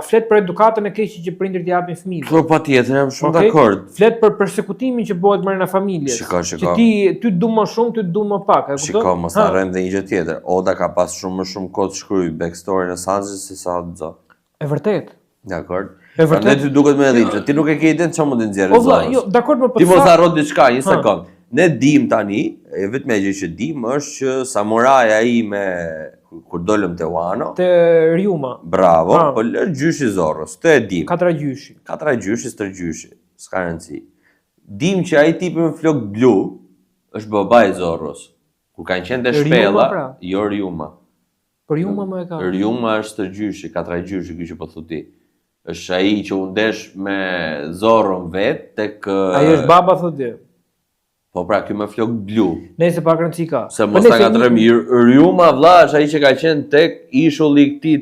Flet për edukatën e keqe që prindërit I japin fëmijëve. Po patjetër, jam shumë dakord. Flet për persekutimin që bëhet brenda familjes. Shiko. Që ty du më shumë, ty du më pak, e kupton? Shiko, mos harrojmë dhe një gjë tjetër. Oda ka pas shumë më shumë kohë të shkruaj backstory-n e Sanjit se sa Zo. E vërtet. Dakord. E vërtet. Prandaj ty duket më e rritë. Ti nuk e ke idenë çfarë mund të nxjerrësh. O vlla, jo, dakord më po. Ti mos harro diçka, një sekond. Ne dim tani, vetëm gjë që dim është që samuraja ime kur dolëm te Wano, te Ryuma. Bravo, po lë gjyshi Zorros, të e dim. Katra gjyshi, stër gjyshi, s'ka rëndësi. Dim që ai tipi me flok blu është babai Zorros. Kur kanë qenë te shpella, jo Ryuma. Por Ryuma më e ka. Ryuma është stër gjyshi, katra gjyshi, ky që po thu ti. Është ai që u ndesh me Zorron vet tek ai është baba thotë. Po pra, ky me flok blu. Nëse pak rëndësi ka. Se mos ta gatrem, Ryuma vlla është ai që ka qenë tek ishulli I këtij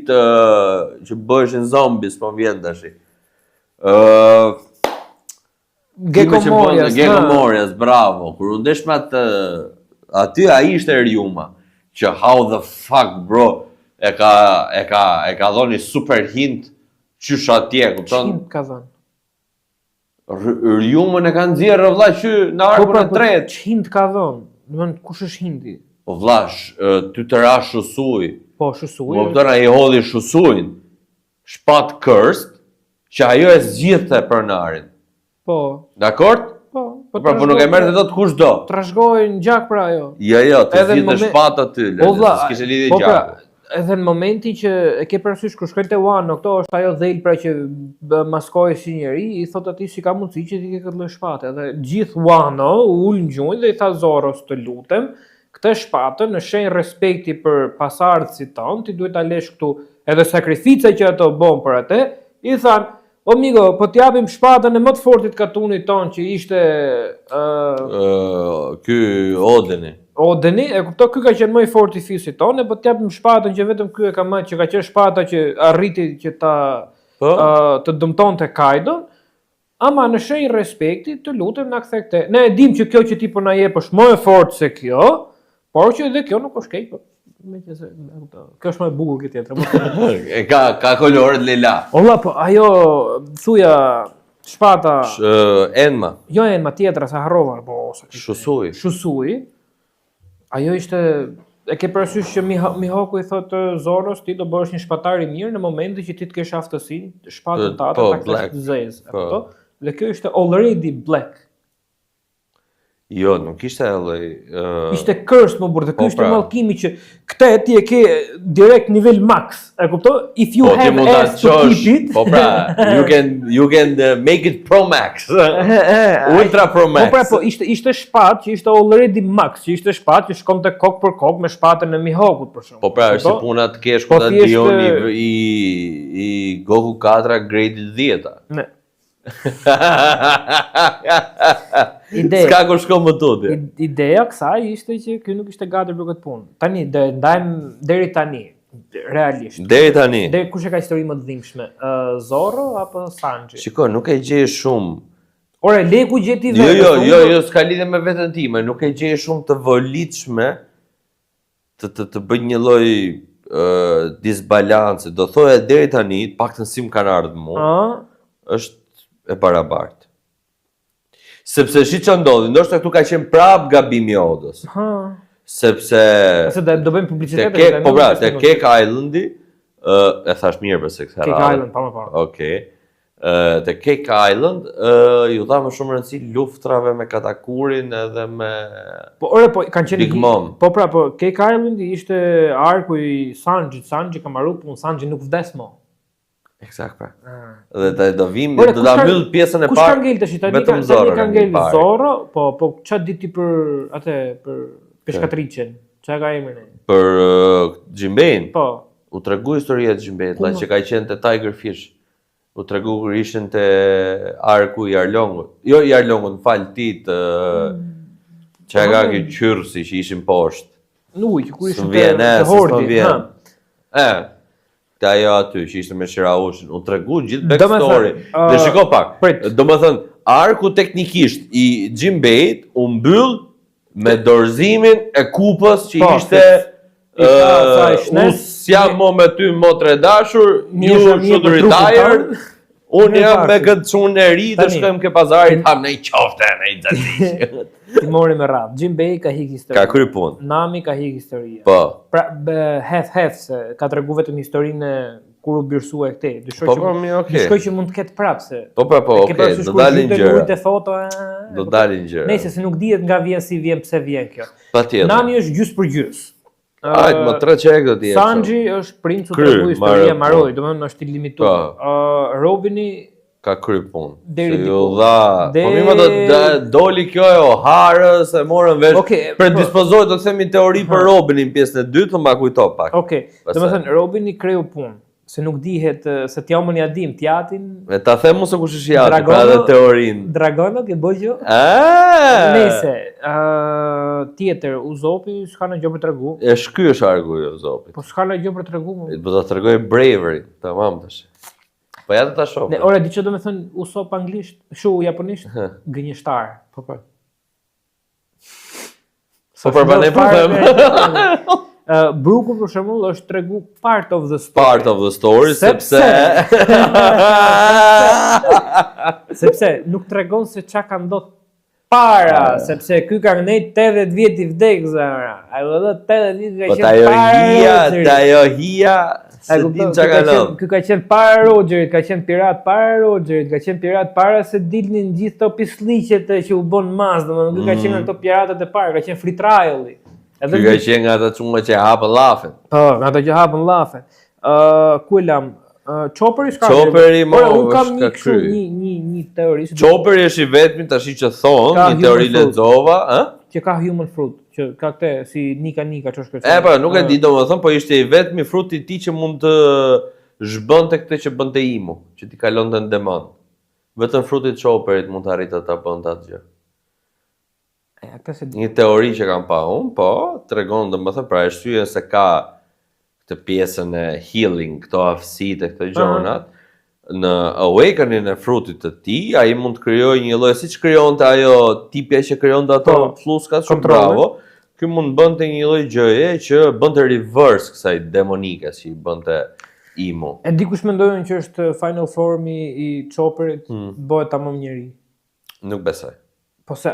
që bëheshin zombies, po vjen tash. Gecko Morias, bravo. Kur u ndesh me aty ai ishte Ryuma. Që how the fuck bro, e ka dhoni super hint qysh atje, kupton? Hint ka dhënë. Ryumën e kanë nxjerrë vlla që në arkun e tretë. Hint ka dhënë. Domethënë kush është Hindi? Po vlla, ty të ra Shusui. Po Shusui. Po kupton ai hodhi Shusuin. Shpat cursed, që ajo e zgjidhte pronarin. Po. Dakord? Po. Pra po nuk e merrte dot kushdo. Trashëgojnë gjak pra ajo. Jo, të zgjidhte shpat aty, s'kishte lidhje gjaku. Edhe në momentin që e ke parasysh kur shkon te Wano, këto është ajo dhel pra që maskohej si njeri, I thot atij si ka mundësi që ti ke këtë lloj shpate. Edhe gjithë Wano u ul në gjunjë dhe I tha Zorros, të lutem, këtë shpatë në shenjë respekti për pasardhësit ton, ti duhet ta lesh këtu. Edhe sakrifica që ato bën për atë, I than, o migo, po t'japim shpatën e më të fortit katunit ton që ishte ky Odeni, e kupto, ky ka qenë më I forti I fisit tonë, po t'japim shpatën që vetëm ky e ka marrë, që ka qenë shpata që arriti që të dëmtonte Kaidon, ama në shenjë respekti, të lutem na kthe këtë. Ne e dim që kjo që ti po na jep është më e fortë se kjo, por që edhe kjo nuk është keq, po meqense e kupto. Kjo është më e bukur këtë tjetër. Ka kolorët lila. Olla, po ajo thuja shpata Enma. Jo Enma, tjetra sa harrova, po Shusui. Ajo ishte, e ke parasysh që Mihoku I thotë Zorros, ti do bëhesh një shpatar I mirë në momentin që ti të kesh aftësinë, shpatën tate ta kesh të zezë, e kupto? Dhe kjo ishte already black. Jo, nuk ishte lloj. Ishte cursed më burr, dhe ky ishte mallkimi që këtë ti e ke direkt nivel max, e kupto? If you have S to keep it. Po pra, you can make it Pro Max. Ultra Pro Max. Po pra, po ishte shpatë që ishte already max, që ishte shpatë që shkonte kok për kok me shpatën e Mihokut për shkak. Po pra, është puna të kesh ku ta dioni I Goku 4 grade 10. Ne. S'ka kur shko më tuti. Ideja kësaj ishte që ky nuk ishte gati për këtë punë. Tani ndajmë deri tani, realisht. Deri tani. Deri kush e ka histori më të dhimbshme? Zorro apo Sanji? Shiko, nuk e gjej shumë. Ore, leku gjeti vetë. Jo, s'ka lidhje me veten time, nuk e gjej shumë të volitshme të bëj një lloj disbalance. Do thoya deri tani, paktën si më kanë ardhur mua. Është e barabartë. Sepse shi që ndodhi, ndoshta këtu ka qenë prap gabimi I Odës. Sepse do bëjmë publicitet. Po pra, te Cake Islandi, e thash mirë përse këtë herë. Cake Island, pa. Okej. Te Cake Island, ju dha më shumë rëndësi luftrave me Katakurin edhe me kanë qenë Big Mom. Po pra, po Cake Island ishte arku I Sanjit. Sanji ka marrë punë, Sanji nuk vdes më. Eksakt pra. Dhe do vim, do ta mbyll pjesën e parë. Kush ka ngel tash tani? Tani ka ngel Zorro, po ç'a di ti për peshkatricën? Ç'a ka emrin ai? Për Jinbein. Po. U tregu historia e Jinbeit, që ka qenë te Tiger Fish. U tregu kur ishin te arku I Arlongut. Jo I Arlongut, fal ti të ç'a ka ky qyrsi që ishin poshtë. Nuj, kur ishin te Hordi. Këta ajo aty që ishte me Shiraushin, u tregu gjithë backstory. Dhe shiko pak. prit. Domethënë, arku teknikisht i Jinbeit u mbyll me dorëzimin e kupës që ishte unë s'jam mo me ty motre dashur, ju should retire. Unë jam me këtë çunë e ri dhe shkojmë ke pazarit, ham në i qofte, në i xhaxhi. Ti mori me radhë. Jinbei ka hik histori. Ka kry punë. Nami ka hik historia. Po. Pra, hef, se ka tregu vetëm historinë kur u birësua këtej. Dyshoj që mund të ketë prapë se. Po, okay, do dalin gjëra. Foto. Do dalin gjëra. Nëse se nuk dihet nga vjen si vjen, pse vjen kjo. Patjetër. Nami është gjys për gjys. Ajtë, më 3 çek do t'i jep. Sanji është princu të tregu historia Maroi, domethënë është i limituar. Robini ka kry punë. Deri ju dha. Po mirë do doli kjo e Oharës, e morën vesh. Predispozohet do të themi teori për Robinin pjesën e dytë, më kujto pak. Okej. Domethënë Robini kreu punë. Se nuk dihet se t'jamën ja dim, t'jatin... Me ta themu se kush është jati, ka dhe teorinë. Dragono, këtë bëjgjo? Nese, tjetër, Uzopi s'ka në gjë për t'regu. E shky është argu i Uzopit. Po s'ka në gjë për t'regu. Po ta t'regoj bravery, tamam tash. Po ja të ta shoh. Ora, di që do me thënë Usop anglisht, shu japonisht, gënjeshtar. Po për ne po them. Bruku për shembull është tregu part of the story. Part of the story sepse sepse nuk tregon se çka ka ndodhur para, sepse ky ka ngjitur 80 vjet i vdekës. Ai edhe 80 vjet ka qenë para. Ajo hija, se din çka ka ndodhur. Ky ka qenë para Rogerit, ka qenë pirat para Rogerit, ka qenë pirat para se dilnin gjithë ato pislliqet që u bën mas, domethënë ky ka qenë ato piratët e parë, ka qenë free trial-i. Ky ka qenë nga ata çunga që hapën llafen. Po, nga ato që hapën llafen. Ku lam? Chopperi s'ka. Chopperi mo është ka një teori. Chopperi është i vetmi tash që thon, një teori lexova, që ka human fruit, që ka këtë si nika ç'është kjo. Po, nuk e di domethënë, po ishte i vetmi fruti i tij që mund të zhbonte këtë që bënte Imu, që ti kalonte në demon. Vetëm fruti i Chopperit mund të arrite ta bënte atë gjë. Një teori që kam pa unë, po, tregon domethënë për arsyeën se ka këtë pjesën e healing, këto aftësitë e këto gjonat, në awakening e frutit të tij, ai mund të krijojë një lloj siç krijonte ajo tipja që krijonte ato fluskat shumë bravo. Ky mund bënte një lloj gjëje që bënte reverse kësaj demonike që i bënte Imu. E dikush mendojnë që është final formi i Chopperit, bëhet tamam njeri. Nuk besoj. Po se,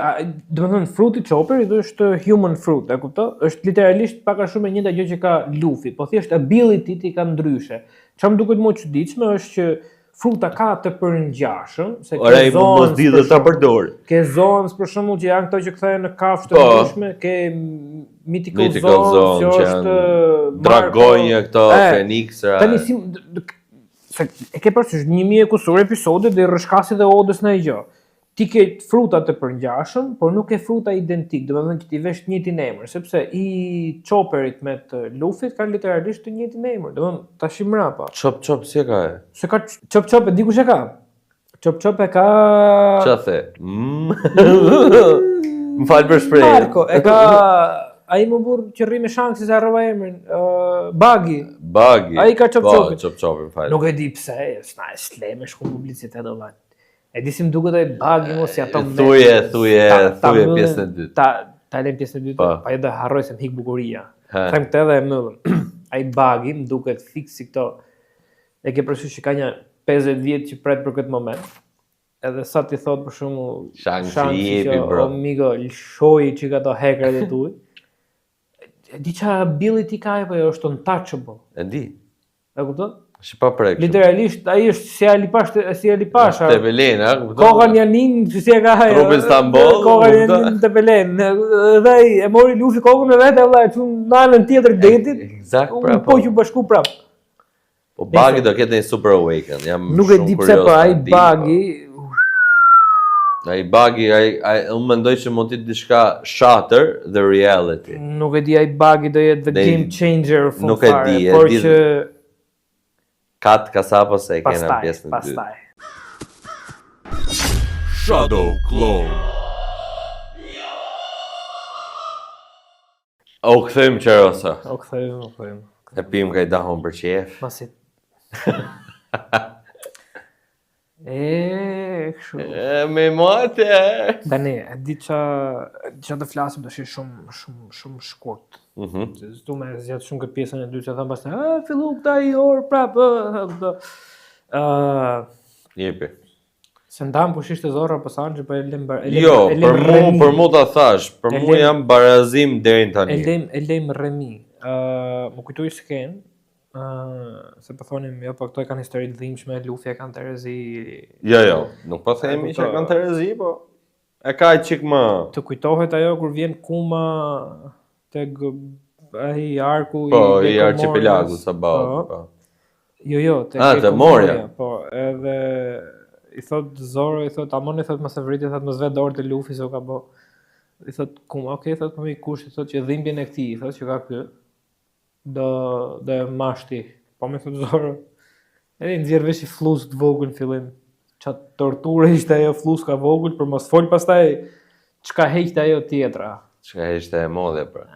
domethënë fruti i Chopperit është human fruit, e kupton? Është literalisht pak a shumë e njëjta gjë që ka Luffy, po thjesht ability ti ka ndryshe. Çfarë më duket më çuditshme është që fruta ka të përngjashëm, se ke zonë di dhe ta përdor. Ke zonë për shembull që janë këto që kthehen në kafshë të ndryshme, ke mythical zone që është dragonja këto, Phoenixra. Tani se e ke parasysh 1000 kusur episode dhe rrshkasi dhe Odës në gjë. Ti ke fruta të përngjashëm, por nuk ke fruta identik, domethënë që ti vesh të njëjtin emër, sepse i Chopperit me të Luffyt kanë literalisht të njëjtin emër, domethënë tash i mrapa. Chop si e ka? Se ka Chop e di kush e ka? Chop e ka. Ç'a the? Më fal për shprehjen. Marko e ka ai më burr që rri me shanksi se harrova emrin. Buggy. Ai ka Chop. Chop, më fal. Nuk e di pse, s'na e sleme shku publicitet do vallë. E di si më duket ai Buggy mos ja tom. Thuje pjesën e dytë. Ta lëm pjesën e dytë, pa edhe harroj se më hik bukuria. Them këtë edhe e mëllëm. Ai Buggy më duket fiksi këto. E ke parasysh që ka një 50 vjet që pret për këtë moment. Edhe sa ti thot për shembull Shang-Chi jepi bro. Amigo, lshoi çika ato hackerët e tu. E di ç'a ability ka apo është untouchable. E di. E kupton? Si pa prek. Literalisht ai është si Alipash. Te Belen, a? Kokan janin, si e ka ai. Trupin Stambol. Kokan janin te Belen. Dhe ai e mori Luffy kokën me vete vëlla, çu në anën tjetër detit. Eksakt prapë. Po ju bashku prap. Po Buggy do ketë një super awaken. Jam nuk e di pse po ai Buggy. Ai Buggy, unë mendoj që mund të jetë diçka shatter the reality. Nuk e di ai Buggy do jetë the game changer for nuk e di, por që kat kasapo se e kena pjesën e dytë. Shadow Clone. O kthejmë qerosa. O kthejmë. E pim ka i dahon për qef. Masit. Kështu. Me mate. Tani, e di që të flasim tash shumë shkurt. Se s'du me zgjatë shumë këtë pjesën e dytë, që thëmë pastaj, fillu këta i orë prapë. Jepi. Se ndam po shishte Zorra apo Sanxhi, po e lëm Jo, për mu ta thash, për mu jam barazim deri tani. E lëm remi. Më kujtoj sken, se po thonim, jo, po këto e kanë histori të dhimbshme, Luffy e kanë Terezi. Jo, nuk po themi që kanë Terezi, po e ka qik më. Të kujtohet ajo kur vjen Kuma tek ai arku i archipelagut sa po. Jo, te Moria. Po, edhe i thot Zoro, i thot Amon, i thot mos e vriti, thot mos ve dorë te Luffy se u ka bë. I thot Kuma, okay, thot po mi kush, i thot që dhimbjen e këtij, i thot që ka ky do e mashti. Po më thot Zoro. Edhe nxjerr vesh i flus të vogël në fillim. Çat torture ishte ajo fluska vogël për mos fol pastaj çka heqte ajo tjetra. Çka heqte e modhe pra.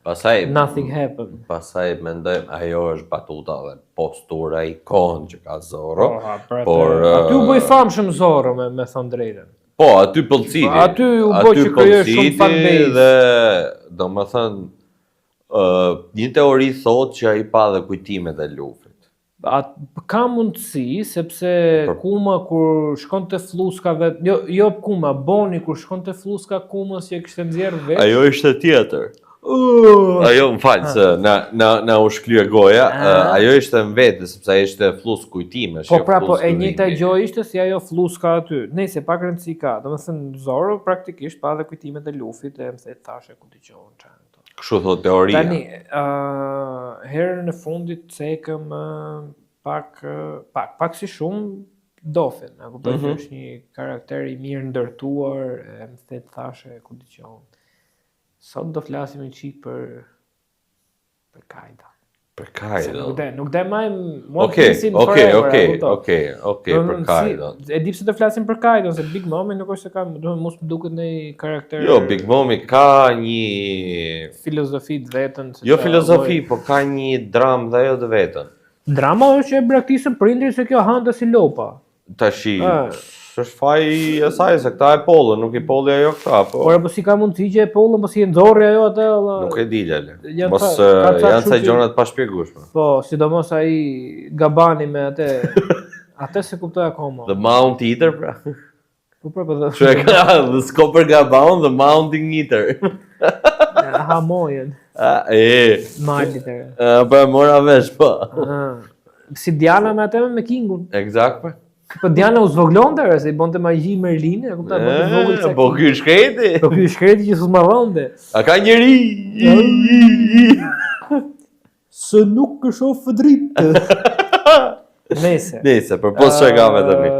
Pastaj nothing happened. Pastaj mendoj ajo është batuta dhe postura ikon që ka Zoro. Por aty u bë famshëm Zoro me thënë drejtën. Po, aty pëlqiti. Aty u bë që krijoi shumë fanbase dhe domethënë një teori thotë që ai pa dhe kujtimet e Luffyt. Ka mundësi, sepse Kuma kur shkon të fluskave, jo Kuma, Boni kur shkon të fluska Kumës që kishte nxjerrë vesh. Ajo ishte tjetër. Ajo më falë se na u shklye goja, ajo ishte në vete, sepse ajo ishte flus kujtime. Po pra, po e njëjta gjë ishte si ajo fluska aty. Nëse pak rëndësi ka, domethënë Zoro praktikisht pa dhe kujtimet e Luffyt e më the thashë ku dëgjon çan. Kështu thot teoria. Tani, herën e fundit cekëm pak si shumë Dofin, a kupton që është një karakter i mirë ndërtuar, e më the thashë ku dëgjon. Sot do flasim një qik për Kaido. Për Kaido? Nuk dhe maj Okej, për Kaido. E di pse do flasim për Kaido, se Big Momi nuk është se ka, mos më duket në karakter... Jo, Big Momi ka një... filozofi të vetën. Jo filozofi, po ka një dramë dhe jo të vetën. Drama është që e braktisën prindrit se kjo handa si lopa. Tashi, është faji e saj se këta e pollën, nuk i polli ajo këta, po. Por apo si ka mundësi që e pollën, mos i nxorri ajo atë. Nuk e di lale. Mos janë sa gjonat pa shpjegueshme. Po, sidomos ai Gabani me atë. Atë se kuptoj akoma. The Mount Eater pra. Po pra. Që e ka the Scopper Gabon, the Mounting Eater. Hamojen. Maliter. Po e mora vesh po. Si Diana me atë me Kingun. Eksakt po. Po Diana u zvoglonte, se i bonte magji Merlin, e kuptoj, bonte vogël se. Po ky shkreti. Po ky shkreti që s'marronte. A ka njeri? Se nuk e shoh dritë. Nëse, për pos çka ka me tani.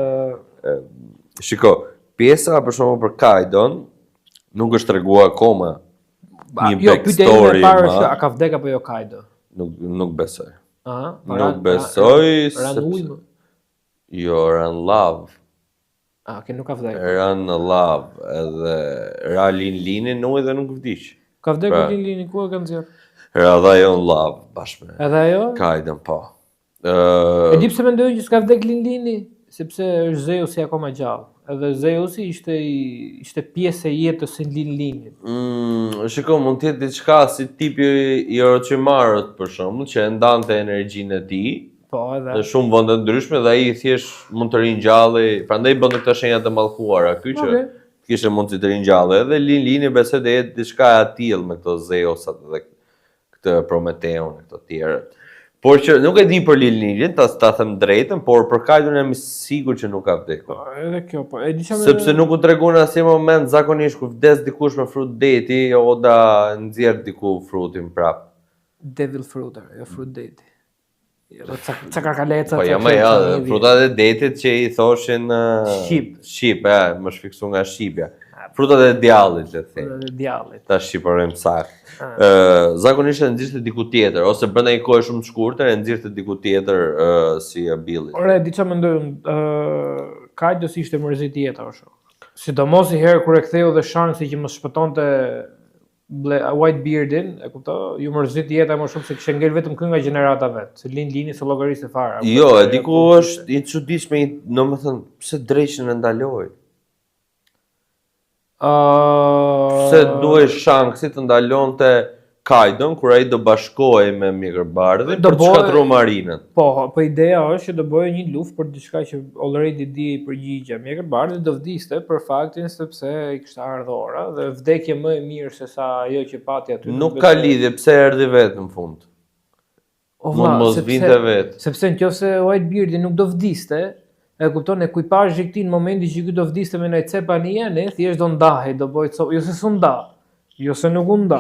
Shiko, pjesa për shkakun për Kaidon nuk është treguar akoma. Një backstory. Jo, pyetja e a ka vdek apo jo Kaido? Nuk besoj. Nuk besoj. Jo, Run Love. Ke nuk ka vdek. Run Love, edhe Ra Lin nuk edhe nuk vdiq. Ka vdek Lin, ku e kanë nxjerr? Ra dhe ajo në Love, bashkë me. Edhe ajo? Kaidon, po. E di pse mendoj që s'ka vdek Lin, sepse është Zeusi akoma gjallë. Edhe Zeusi ishte pjesë e jetës së Linit. Shiko, mund të jetë diçka si tipi i Orochimarut për shembull, që e ndante energjinë e tij. Po, edhe. Në shumë vende ndryshme dhe ai thjesht mund të ringjallë, prandaj bën këto shenja të mallkuara ky që kishte mundësi të ringjallë. Edhe Lini besoj të jetë diçka e tillë me këto Zeusat dhe këtë Prometeun e këto të tjerët. Por që nuk e di për Lilinin, ta them drejtën, por për Kaidon jam i sigurt që nuk ka vdekur. Edhe kjo, po. Sepse nuk u tregon në asnjë moment zakonisht kur vdes dikush me frut deti, Oda nxjerr diku frutin prap. Devil fruit, jo frut deti. Ca kakaleca. Po jam frutat e detit që i thoshin shqip, më shfiksu nga shqipja. Frutat e djallit, le të them. Frutat e djallit. Ta shqipërojmë saktë. Zakonisht e nxirrte diku tjetër, ose brenda një kohe shumë të shkurtër e nxirrte diku tjetër si Billy. Ore, di çfarë mendoj, Kaido ishte mërzit tjetër ashtu. Sidomos i herë kur e ktheu dhe shansi që mos shpëtonte Whitebeardin, e kupto, ju mërzit jeta më shumë se kishte ngel vetëm kë nga gjenerata vet, se lini se llogarisë fare. Jo, e diku është i çuditshme, domethënë pse drejshin e ndaloi. Pse duhej Shanksi të ndalonte Kaidon kur ai do bashkohej me Mjekërbardhin për të shkatruar marinën. Po ideja është që do bëjë një luftë për diçka që already di përgjigje. Mjekërbardhi do vdiste për faktin sepse i kishte ardhur ora dhe vdekje më e mirë se sa ajo që pati aty. Nuk ka lidhje pse erdhi vetë në fund. Mund mos vinte vetë. Sepse nëse Whitebeardi nuk do vdiste, e kupton, ekuipazhi i këtij në momentin që ky do vdiste me një cepanie, ne thjesht do ndahej, do bëj jo se s'u nda. Jo se nuk u nda,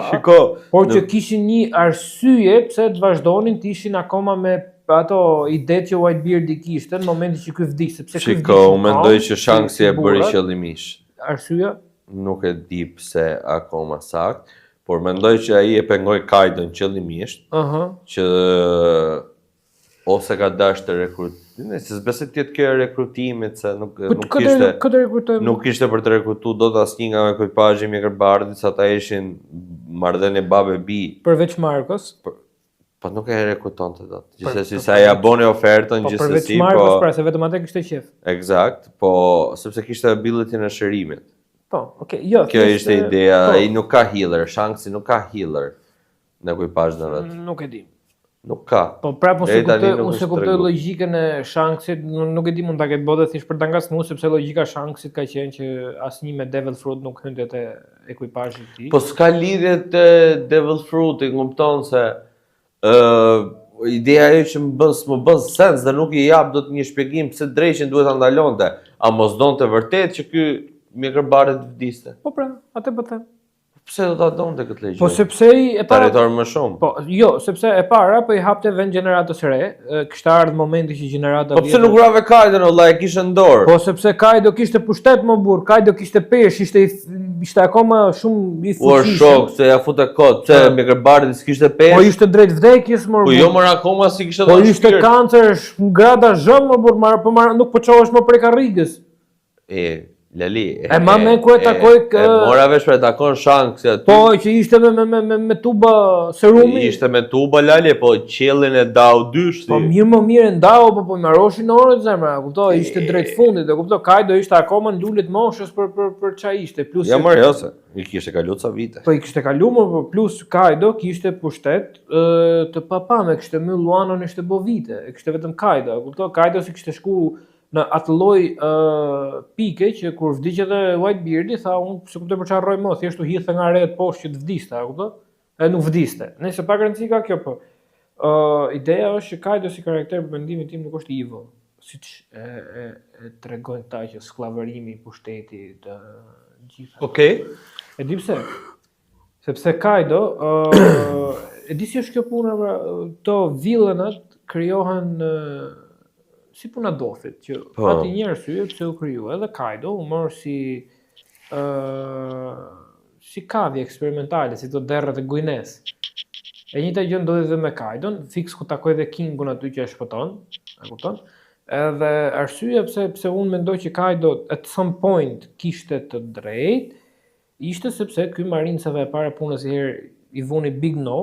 por që kishin një arsye pse të vazhdonin të ishin akoma me ato idetë që Whitebeardi kishte në momentin që ky vdiq, sepse ky vdiq. Unë mendoj që Shanksi e bëri qëllimisht. Arsyeja? Nuk e di pse akoma sakt, por mendoj që ai e pengoi Kaidon qëllimisht, që ose ka dashur të rekrutojë, se s'besoj të jetë kjo rekrutimit, se nuk kishte për të rekrutuar dot asnjë nga ekuipazhi i Mjekërbardhit, sa ata ishin marrëdhënie babe bi. Përveç Markos. Po nuk e rekrutonte dot. Gjithsesi sa ja boni ofertën gjithsesi, përveç Markos, pra se vetëm atë kishte qef. Eksakt, po sepse kishte ability-n e shërimit. Po, okay, jo. Kjo ishte ideja, ai nuk ka healer, Shanksi nuk ka healer në ekuipazhin e vet. Nuk e di. Nuk ka. Po prapë unë se kuptoj logjikën e Shanksit, nuk e di mund ta ketë bërë thjesht për ta ngasmuar sepse logjika e Shanksit ka qenë që asnjë me Devil Fruit nuk hynte te ekuipazhi i tij. Po s'ka lidhje te Devil Fruit, e kupton se ideja e që më bën sens dhe nuk i jap dot një shpjegim pse drejshin duhet ta ndalonte, a mos donte vërtet që ky Mjekërbardhi të vdiste. Po pra, atë po them. Pse do ta donte këtë legjë? Po sepse e para territor më shumë. Po, jo, sepse e para po i hapte vend gjeneratës së re, kishte ardhur momenti që gjenerata Po pse nuk vrave Kaidon, valla, e kishte në dorë. Po sepse Kaido kishte pushtet më burr, Kaido kishte peshë, ishte akoma shumë i fuqishëm. Shok, se ja fute kot, pse Mjekërbardhi s'kishte peshë. Po ishte drejt vdekjes më. Po jo më akoma si kishte dhënë. Po ishte kancer, grada zh më burr, po nuk po çohesh më prej karrigës. Lali. Ma me ku e takoj mora vesh për e takon Shanksi aty. Po që ishte me tuba serumi. Ishte me tuba Lali, po qellin e dau dysh. Po mirë ndau, po marroshin orët zemra, kuptoj, ishte drejt fundit, e kuptoj, Kaido ishte akoma në lulet moshës për çfarë ishte, plus ja marr jose. I kishte kaluar ca vite. Po i kishte kaluar, plus Kaido kishte pushtet të papame, kishte mbyll Luanon, ishte bo vite, kishte vetëm Kaido, e kuptoj, Kaido si kishte shku në atë lloj pike që kur vdiq edhe Whitebeardi tha unë se kuptoj për çfarë rroj më, thjesht u hidhte nga rreth poshtë që të vdiste, e kuptoj? E nuk vdiste. Nëse pa garanci ka kjo po. Ideja është që Kaido si karakter për mendimin tim nuk është evil, siç e tregojnë ta që skllavërimi i pushtetit të gjitha. Okej. E di pse? Sepse Kaido e di si është kjo puna, to villenat krijohen si puna dofit, që pati një arsye pse u kriju, edhe Kaido u mor si kavje eksperimentale, si to derrat e Guinness. E njëjta gjë ndodhi edhe me Kaidon, fiks ku takoi dhe Kingun aty që e shpëton, e kupton? Edhe arsyeja pse unë mendoj që Kaido at some point kishte të drejtë, ishte sepse ky marincave e para punës herë i vuni Big No,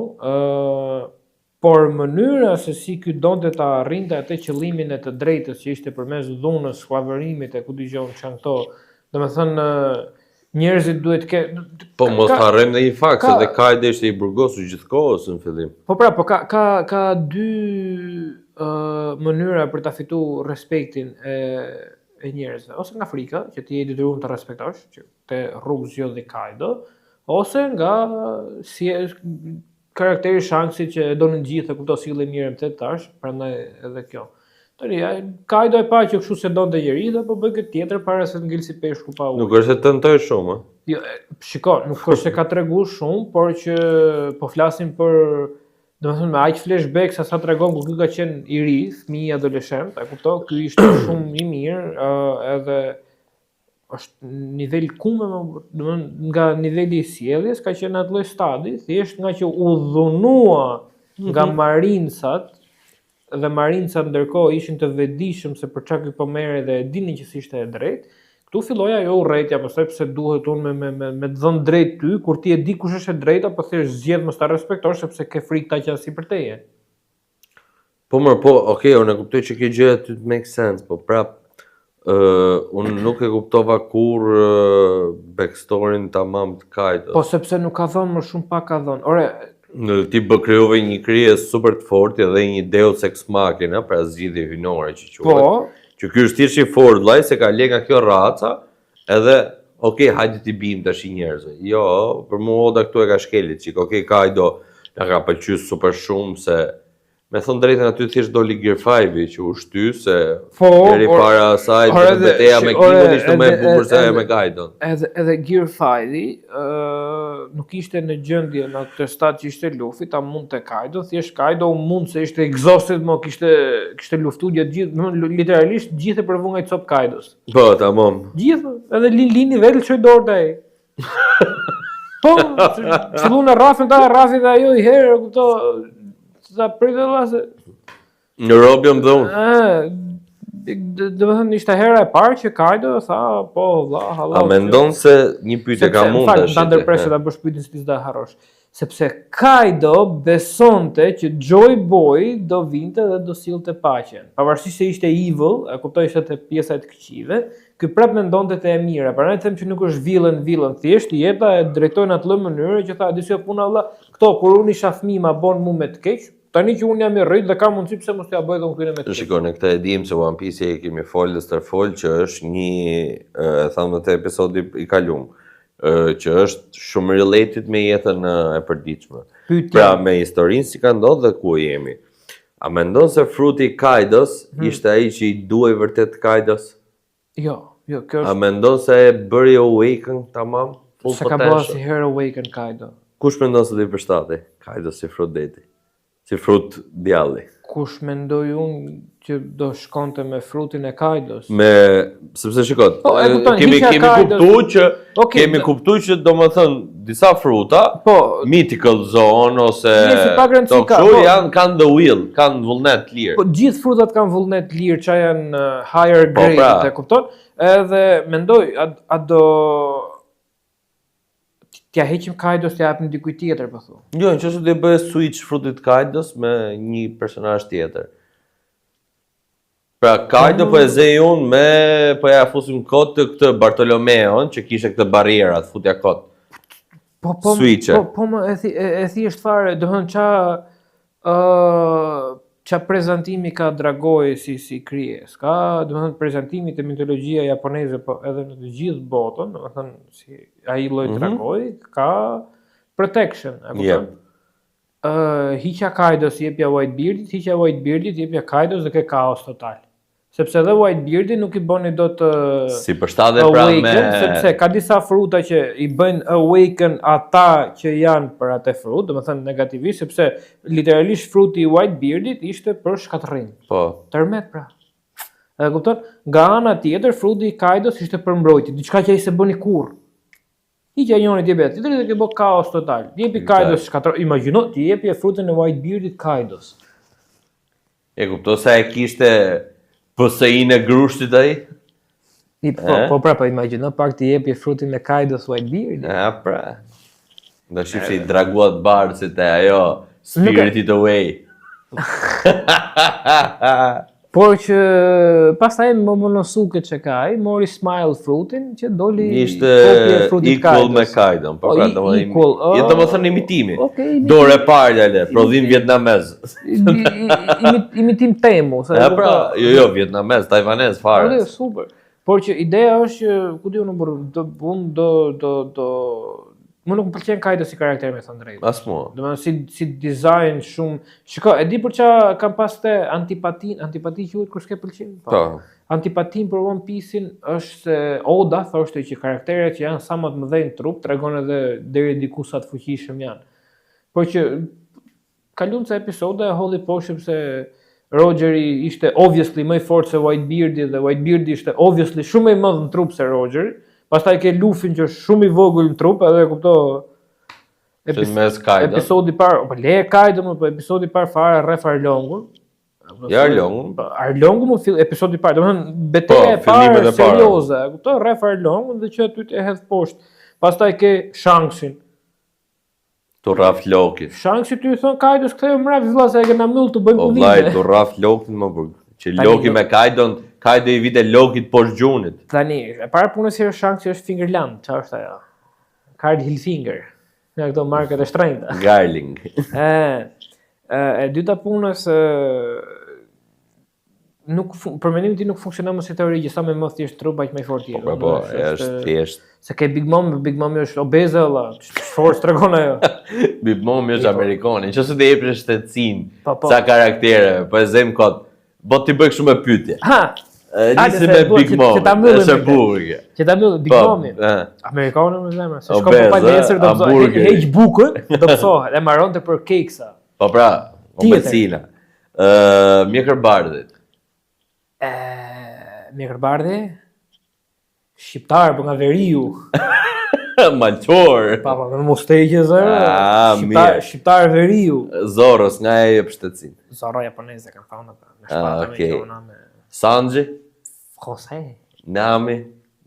por mënyra se si ky donte ta arrinte atë qëllimin e të drejtës që ishte përmes dhunës, skllavërimit e ku dëgjon çan këto, domethënë njerëzit duhet Po mos harrojmë një fakt se dhe Kaido ishte i burgosur gjithkohës në fillim. Po pra, po ka dy mënyra për ta fituar respektin e njerëzve, ose nga frika, që ti je i detyruar të respektosh, që te rrugë zgjodhi Kaido, ose nga si karakteri Shanksit që e donin gjithë, kupto sillje mirë më tash, prandaj edhe kjo. Tani Kaido e pa që kështu se donte njëri dhe po bëj këtë tjetër para se të ngel si peshku pa ujë. Nuk është se tentoj shumë, a? Jo, shiko, nuk është se ka treguar shumë, por që po flasim për, domethënë me aq flashback sa tregon ku ky ka qenë i ri, fëmijë adoleshent, e kupton? Ky ishte shumë i mirë, edhe është nivel kume, domethënë nga niveli i sjelljes ka qenë atë lloj stadi, thjesht nga që u dhunua nga marincat, dhe marincat ndërkohë ishin të vetëdijshëm se për çka ky po merrej dhe e dinin që ishte e drejtë, Këtu filloi ajo urrëtia, pastaj pse duhet unë me të dhënë drejt ty, kur ti e di kush është e drejta, po thjesht zgjedh mos ta respektosh sepse ke frikë ta qenë si për teje. Po okay, unë e kuptoj që kjo gjë aty të make sense, po prap unë nuk e kuptova kur backstory-n tamam të Kaidos. Po sepse nuk ka dhënë më shumë pak ka dhënë. Ore, ti krijove një krijes super të fortë dhe një Deus Ex Machina, pra zgjidhje hynore që quhet. po, Që ky është thjesht i fortë vllai se ka lë nga kjo raca, edhe okay, hajde ti bim tash njerëzve. Jo, për mua Oda këtu e ka shkelit çik. Okay, Kaido na ka pëlqyer super shumë se me thënë drejtën aty thjesht doli Gear 5-i që u shty se deri para asaj betejë me Kimon ishte më e bukur se me Kaido. Edhe Gear 5-i nuk ishte në gjendje në atë stad që ishte Luffy ta mund te Kaido, thjesht Kaido u mund se ishte exhausted, mo kishte luftuar gjatë gjithë, literalisht gjithë e përvu nga i cop Kaidos. Po, tamam. Gjithë, edhe lini vetë çoj dorë ai. Po, çu në rrafën ta rrafi dhe ajo i herë, kupto, sa pritë vëllazë. Në Robion dhon. Do të thënë ishte hera e parë që Kaido tha, po vlla, hallo. A mendon se një pyetje ka mund tash? Ta ndërpresë ta bësh pyetjen s'ti da harrosh. Sepse Kaido besonte që Joy Boy do vinte dhe do sillte paqen. Pavarësisht se ishte evil, e kuptoj ishte te pjesa e të këqive, ky prap mendonte te e mira. Prandaj them që nuk është villain, thjesht jeta e drejtojnë në atë mënyrë që tha, "Disi puna valla, këto kur unë isha fëmijë ma bën mua me të keq, tani që unë jam i rrit dhe kam mundësi pse mos t'ja bëj dhe unë këtyre me të keq." Shikoj, në këtë e dim se One Piece e kemi folë Starfall që është një, e thamë në episodi i kaluam, që është shumë related me jetën e përditshme. Pra me historinë si ka ndodhur dhe ku jemi. A mendon se fruti i Kaidos ishte ai që i duhej vërtet Kaidos? Jo, kjo A është mendon se e bëri Awaken tamam? Full se ka bërë si Hero Awaken Kaido. Kush mendon se do i përshtatej Kaidos si frut deti? Si frut djalli? Kush mendoj unë që do shkonte me frutin e Kaidos? Sepse shikot, Po, e kupton, kemi hiqja Kaidos- kuptuar që Okej, kemi kuptuar që domethënë disa fruta, Po, mythical zone ose Njësi pak rëndësi to ka, kështu po. janë kanë the will, kanë vullnet lirë. po gjithë frutat kanë vullnet lirë që janë higher grade, pra. e kupton? Edhe mendoj, a do t'ja heqim Kaidos t'ja japim dikujt tjetër, po thu. Jo, nëse do të bëj switch frutit Kaidos me një personazh tjetër. Pra Kaido po e zej unë me po ja fusim kot të këtë Bartolomeon që kishte këtë barrierat, futja kot. Switche. Po më e thjesht fare, do thënë qa prezantimi ka Dragoi si krijes, ka do thënë prezantimi te mitologjia japoneze, po edhe në të gjithë botën, do thënë si ai lloj Dragoi ka protection, e kupton? Yep. Hiqja Kaidos jepja Whitebeardit, hiqja Whitebeardit jepja Kaidos dhe ke kaos total. Sepse edhe Whitebeardi nuk i bëni dot Si përshtatet pra awaken, me sepse ka disa fruta që i bëjnë awaken ata që janë për atë frut, domethënë negativisht, sepse literalisht fruti i Whitebeardit ishte për shkatërrim. po. Tërmet pra. E kupton? Nga ana tjetër fruti i Kaidos ishte për mbrojtje, diçka që ai se bëni kurrë. Hiqja njëri ti vetë, tjetri do të bëj kaos total. Jepi Kaidos shkatërrim, imagjino ti jepi frutin e Whitebeardit Kaidos. E kuptoj se e kishte PSI-n e grushtit ai? Po pra, po imagjino pak ti jepi frutin e Kaidos Whitebeardit. Pra. Do shifshi i draguat bardhësit e ajo Spirited Away. Por që pastaj Momonosuke që ka ai, mori Smile frutin që doli Ishte kopje e frutit equal me Kaidos. Kaidon, po pra, equal, domethënë imitimi. Okej, Dorë e parë ale, prodhim vietnamez. imitim temu, sa. Pra, jo, vietnamez, tajvanez fare. Okej, super. Por që ideja është që ku di unë më nuk më pëlqen Kaido si karakter, me thënë drejtë. As mua. Domethënë si design shumë. Shiko, e di për ç'a kam pas te antipati quhet kur s'ke pëlqim. Po. Antipatin për One Piece-in është se Oda thoshte që karakteret që janë sa më të mëdhenj trup tregon edhe deri diku sa të fuqishëm janë. Por që kalon ca episode e holli poshtë sepse Rogeri ishte obviously më i fortë se Whitebeardi dhe Whitebeardi ishte obviously shumë më i madh në trup se Rogeri. Pastaj ke Luffy që është shumë i vogël në trup, edhe kupto Mes Kaido. episodi i parë, po le Kaido më, po episodi i parë fare rre Farlongun. Ja Arlongun. Arlongu më fill episodi i parë, domethënë betejë e fillimet parë e para. serioze, e kupton, rreth Arlongun dhe që aty e hedh poshtë. Pastaj ke Shanksin. Tu raf lokit. Shanksi ty i thon Kaidos ktheu mbrapa vëlla se e kena myll të bëjmë O pullime. vllai, tu raf lokit më burg. Që Loki me Kaidon, Kaido i vite Lokit poshtë gjunit. Tani, e para punës si Shanksi është Fingerland, çfarë është ajo? Card Hilfinger. Nga këto markat e shtrenjta. Garling. E dyta punës për mendimin tim nuk funksionon më si teori, gjithsa me më thjesht trup aq më fort tjetër. Po, është thjesht. Se ke Big Mom është obeze valla, çfarë tregon ajo? Big Mom është amerikani, nëse të jepësh shtetësinë, Po. ca karaktere, po e zem kot. Po ti bëj kështu me pyetje. Ha, Nisi me Big Mom. Është burger. që ta mbyllë Big Po, Momi. Amerikanë më zemra, se shkon Obez, pa nesër do të hamburger. heq bukën, do psohet, e maronte për keksa. Po pra, Tjetër. Omelsina. Mjekërbardhit. Mjekërbardhi shqiptar, po nga Veriu. Malqor. Pa, me musteqe zërë. Mirë. Shqiptar Veriu. Zorros nga e jep shtetësinë. Zoro japoneze kanë thonë ata. Me shpata me okay. gjona me Sanji, Jose, Nami,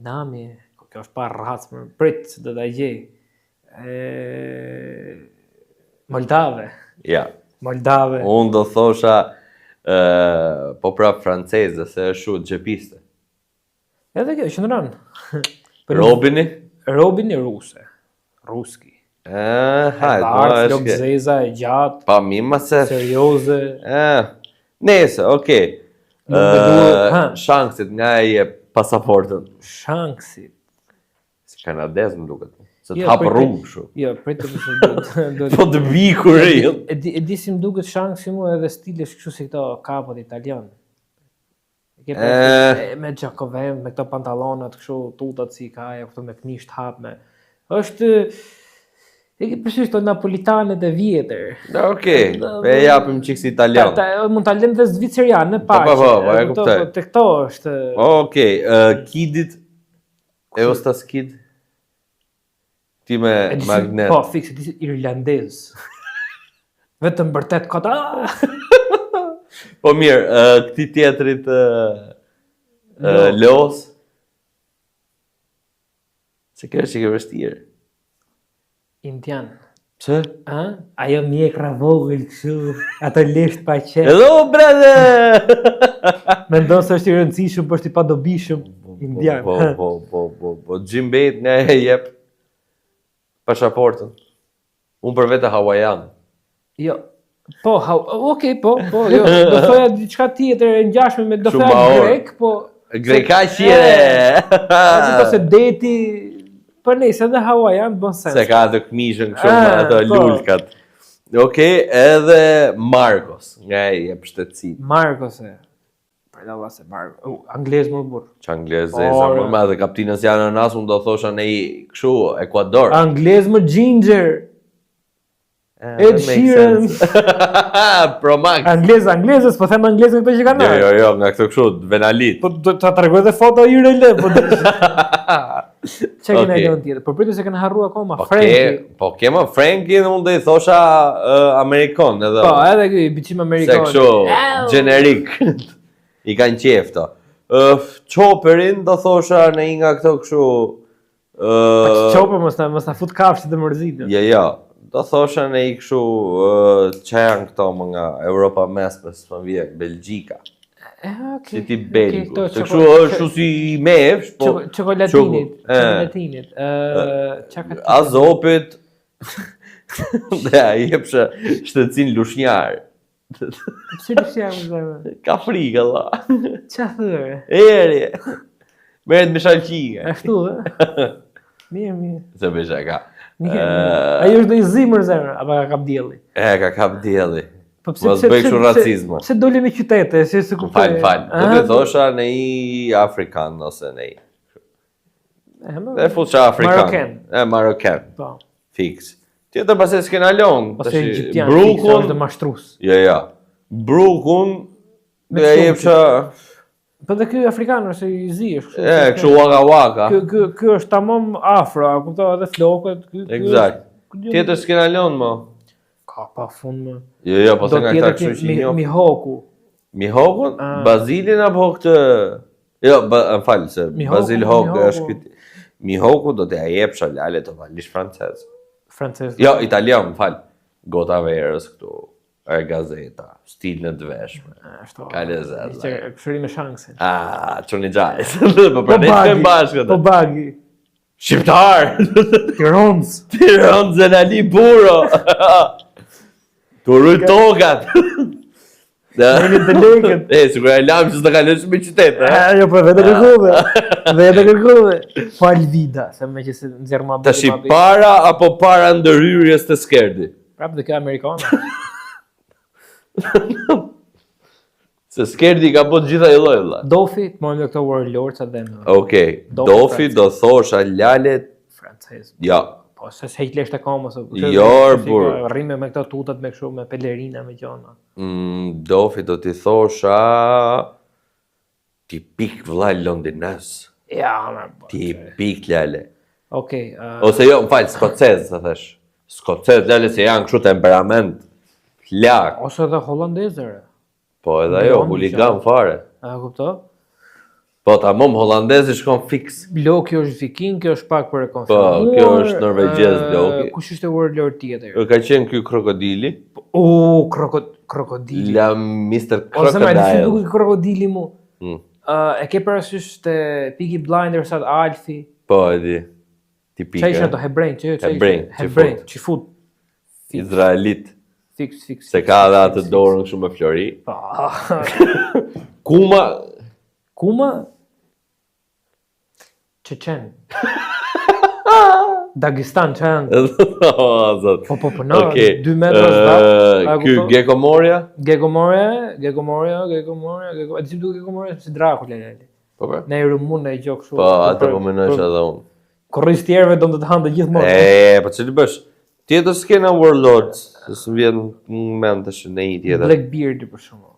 Nami, kjo është pa rracë më prit se do ta gjej. Moldave. ja. Moldave. Unë do thosha po prap franceze se është shumë gjepiste. Edhe kjo, qëndron. Robini? Robini ruse. Ruski. Hajt, Artë, është zeza, e gjatë, pa mima se... serioze. Nese, okej. Nuk me duhet, ha. Shanksit nga e jep pasaportën. Shanksit. Si kanadez më duket. Se të Jo, hapë pritet- rrugë shu. Jo, pritë se do Po të bikur e jënë. E di si më duket Shanksi mua edhe stili është kështu si këto kapot italian. Ke me Giacovem, me këto pantallonat kështu tutat si ka ajo këtu me knisht hapme. Është e ke përsëri këto napolitanet e vjetër. Okej, e japim qik si italian. Mund ta lënë dhe zvicerian në Po, paqe. e kuptoj. Te këto është Okej, Kidit, Eustas Kid, ti me e di si- magnet. Po, fikse, ti si irlandez. Vetëm bërtet kota. Po mirë, këti tjetrit Leos, se kërë që ke vështirë. Indian. Që? Ajo mjekra vogël kështu, ato lesht pa qenë. Hello, brother! Mendon se është i rëndësishëm, po është i padobishëm indian. Po, Jim Bate nga e jep pasaportën. Unë për vete hawaian. Jo. Po, okej, po, jo, do thoja diçka tjetër e ngjashme me do thoja Shumë grek, po Greka qire! ose deti, po nejse edhe hawaian bën sens. Se ka atë këmishën kështu me ato po. lulkat. Okej, edhe Marcos nga e jep shtetësi. Marcose. Për dalla se Marcos, anglez më burr. Që anglezeza më me dhe kaptinës janë në nasë, unë do thosha në i këshu, Ekuador. Anglez më ginger. Ed Sheeran. Pro Max. Anglezës, po them anglezën këto që kanë. Jo, nga këto këshu, Venalit. Po do ta tregoj edhe foto i rele, po. Çka kena Okej. lënë tjetër? Po pritet se kanë harruar akoma Frankie. Po kema Frankie dhe unë do i thosha Amerikan edhe. Po, edhe ky biçim Se amerikan. kështu, generik. I kanë qefta. Choperin do thosha në i nga këto kështu... Çopër mos na fut kafshë të mërzitën. Jo. Do thosha në i kështu që janë këto më nga Europa mesme, së më vjen, Belgjika. Si ti Belgu. Se kështu është si i mefsh, po... Çokolatinit. Azopit... Dhe a jepshe shtetësin lushnjarë. Pse lëshja më zëmë? Ka frikë, Allah. Qa thërë? Eri. Meret me shalqike. Ashtu, e? Mirë. Se besha ka. Ajo është do i zimër zemër, apo ka kap dielli? Ka kap dielli. Po Mos bëj kështu racizmo. Pse doli me qytete, si se kuptoj. Fal. Do të thosha në i afrikan ose në i. Dhe fuqa afrikan. Maroken. Po. Fix. Tjetër pas e s'kena long. Ose egyptian, Brukun. është mashtrus. Ja. Brukun. Me Dhe shumë jepsha... Po dhe ky afrikan është i zi, është Kështu waka. Ky është tamam afro, a kuptoj edhe flokët, Exact. Tjetër s'kena long, mo. Ka pa fund më. Jo, po se nga këta kështu që një. Mihoku. Mihokun, Bazilin apo këtë... Jo, më falë, se Bazil Hog është këtë... Mihoku do t'ja jepsha lale të valisht francez. Francez. Jo, italian, më falë. Gota verës këtu, gazeta, stil në dveshme. Ka lezet. Këshëri me shanse. Qoni gjajs. Po pranesme bashkë. Po bagi. Shqiptar! Tironz e Lali Buro! Të rrujt tokat! Në të legët. Sigur e lamë që së të kalësh me qytetë. Jo, po vetë kërkuve. Po Alvida, se me që se nëzirë ma Të shi para apo para ndërhyrjes të Skerdi? Prapë dhe kjo Amerikana. Se Skerdi ka po të gjitha i lojë. Dofi, të mojmë dhe këto warlords atë dhe në. Okej, Dofi do thosha lalet... Francez. Ja. Po, se s'hejt lesht e koma. Burr. Rrime me këto tutat me këshu, me pelerina, me gjona. Dofi do t'i thosha... Tipik vllai londinez. Ja, me bo. Tipik lale. Okej. Ose jo, më falë, skocez, të thesh. Skocez, lale se janë kështu temperament. Flak. Ose edhe holandezere. Po edhe jo, huligan fare. A kupto? Po, ta mom holandezi shkon fix. Bloki është viking, kjo është pak për e Po, konfirmuar. kjo është norvegjez bloki. Kush ishte warlord tjetër? Ka qenë ky krokodili. Krokodili. La Mr. Ose ma di si Crocodile. duke krokodili mu. E ke parasysh të Peaky Blinders atë Alfi? Po, e di. Tipike. Qa isha ato Hebrejn? Hebrejn, Qifut. Izraelit. Fix. Se ka dhe atë dorën kështu me flori. Kuma? Qeqen. Dagestan, që janë? Po, në, 2 metra zda. Ky Gecko Moria? Gecko Moria. E të si duke Gecko Moria, si Dracula, lele. Po, për? Ne i rëmun në i gjokë shumë. Po, atë po menojsh edhe unë. Korris tjerëve do të hanë të gjithë morë. Po që li bësh? Tjetër s'kena Warlords, se së vjen në mend të shë në i tjetër. Blackbeardi për shumë.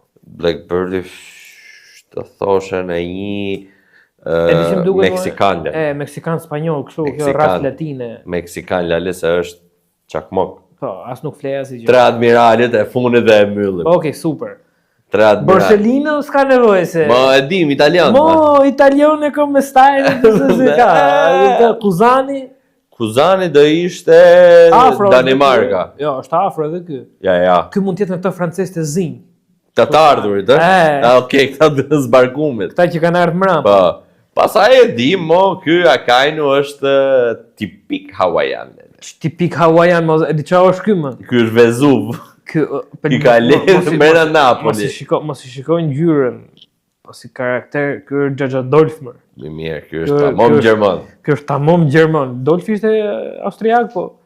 Blackbeardi, të thoshe në një Meksikan. Meksikan spanjol, kështu, kjo ras latine. Meksikan, lale se është çakmok. Po, as nuk fleja si gjë. 3 admiralit e funit dhe e myllim. Okej, super. 3 admiralit. Borsellino s'ka nevojë se. Ma e dim, italian. Italian e kom me style, se ka. Kuzani do ishte Danimarka. Jo, është afro edhe ky. Ja. Ky mund t'jetë në këto francezë të zinj. Të ardhurit, Okej, këta të zbarkumit. Këta që kanë ardhur mbrapa. Po. Pastaj e di, ky Akainu është tipik hawaian. Tipik hawaian, e di çfarë është ky më? Ky është Vezuv. Ky ka lehtë mbrenda Napoli. Mos i shikoj ngjyrën. Po si karakter, ky është Xhaxha Dolfmer. Mirë, ky është tamam gjerman. Ky është tamam gjerman. Dolfi ishte austriak, po.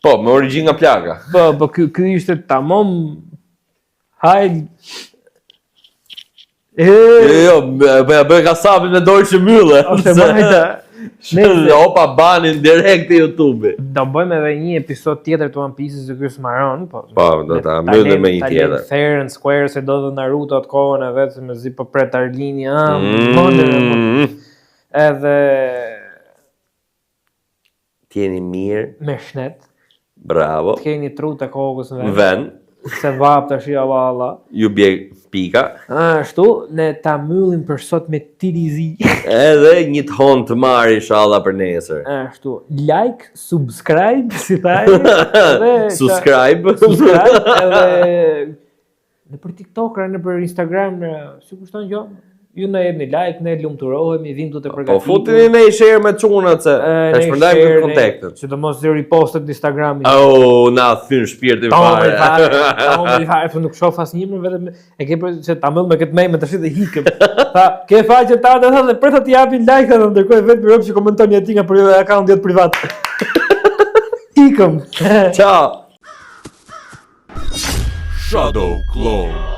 Po, me origjinë nga plaga. Po ky ishte tamam hajl. Jo, bëj kasapin me dorë që mylle. Ose majta. Opa banin direkt të YouTube. Do bëjmë edhe një episod tjetër të One Piece se ky s'maron, po. Po, do ta mbyllim me një tjetër. Fair and Square se do dhe Naruto atë kohën e vetë se me zi po pret Arlini, edhe t'jeni mirë. me shnet. Bravo. T'keni tru të kokës në Ven. Se vap të shi Allah. Ju bje pika. Ashtu, ne ta mbyllim për sot me tirizi. Edhe një të hon të marrë inshallah për nesër. Ashtu, like, subscribe, si thaj. Subscribe. Edhe në për TikTok, në për Instagram, si kushton gjo? Ju në jepni like, ne lumturohemi, vim të përgatitur. Po futini ne i share me çunat se ta shpërndajmë këtë kontaktet. Sidomos se ripostet në Instagram. Na thyn shpirtin fare. Po nuk shoh asnjë më vetëm e ke për se ta mbëll me këtë meme tash dhe hikëm. Tha, ke faqe ta dhe thonë pret të japin like dhe ndërkohë vetëm rob që komentoni aty nga për account jet privat. Hikëm. Ciao. Shadow Clone.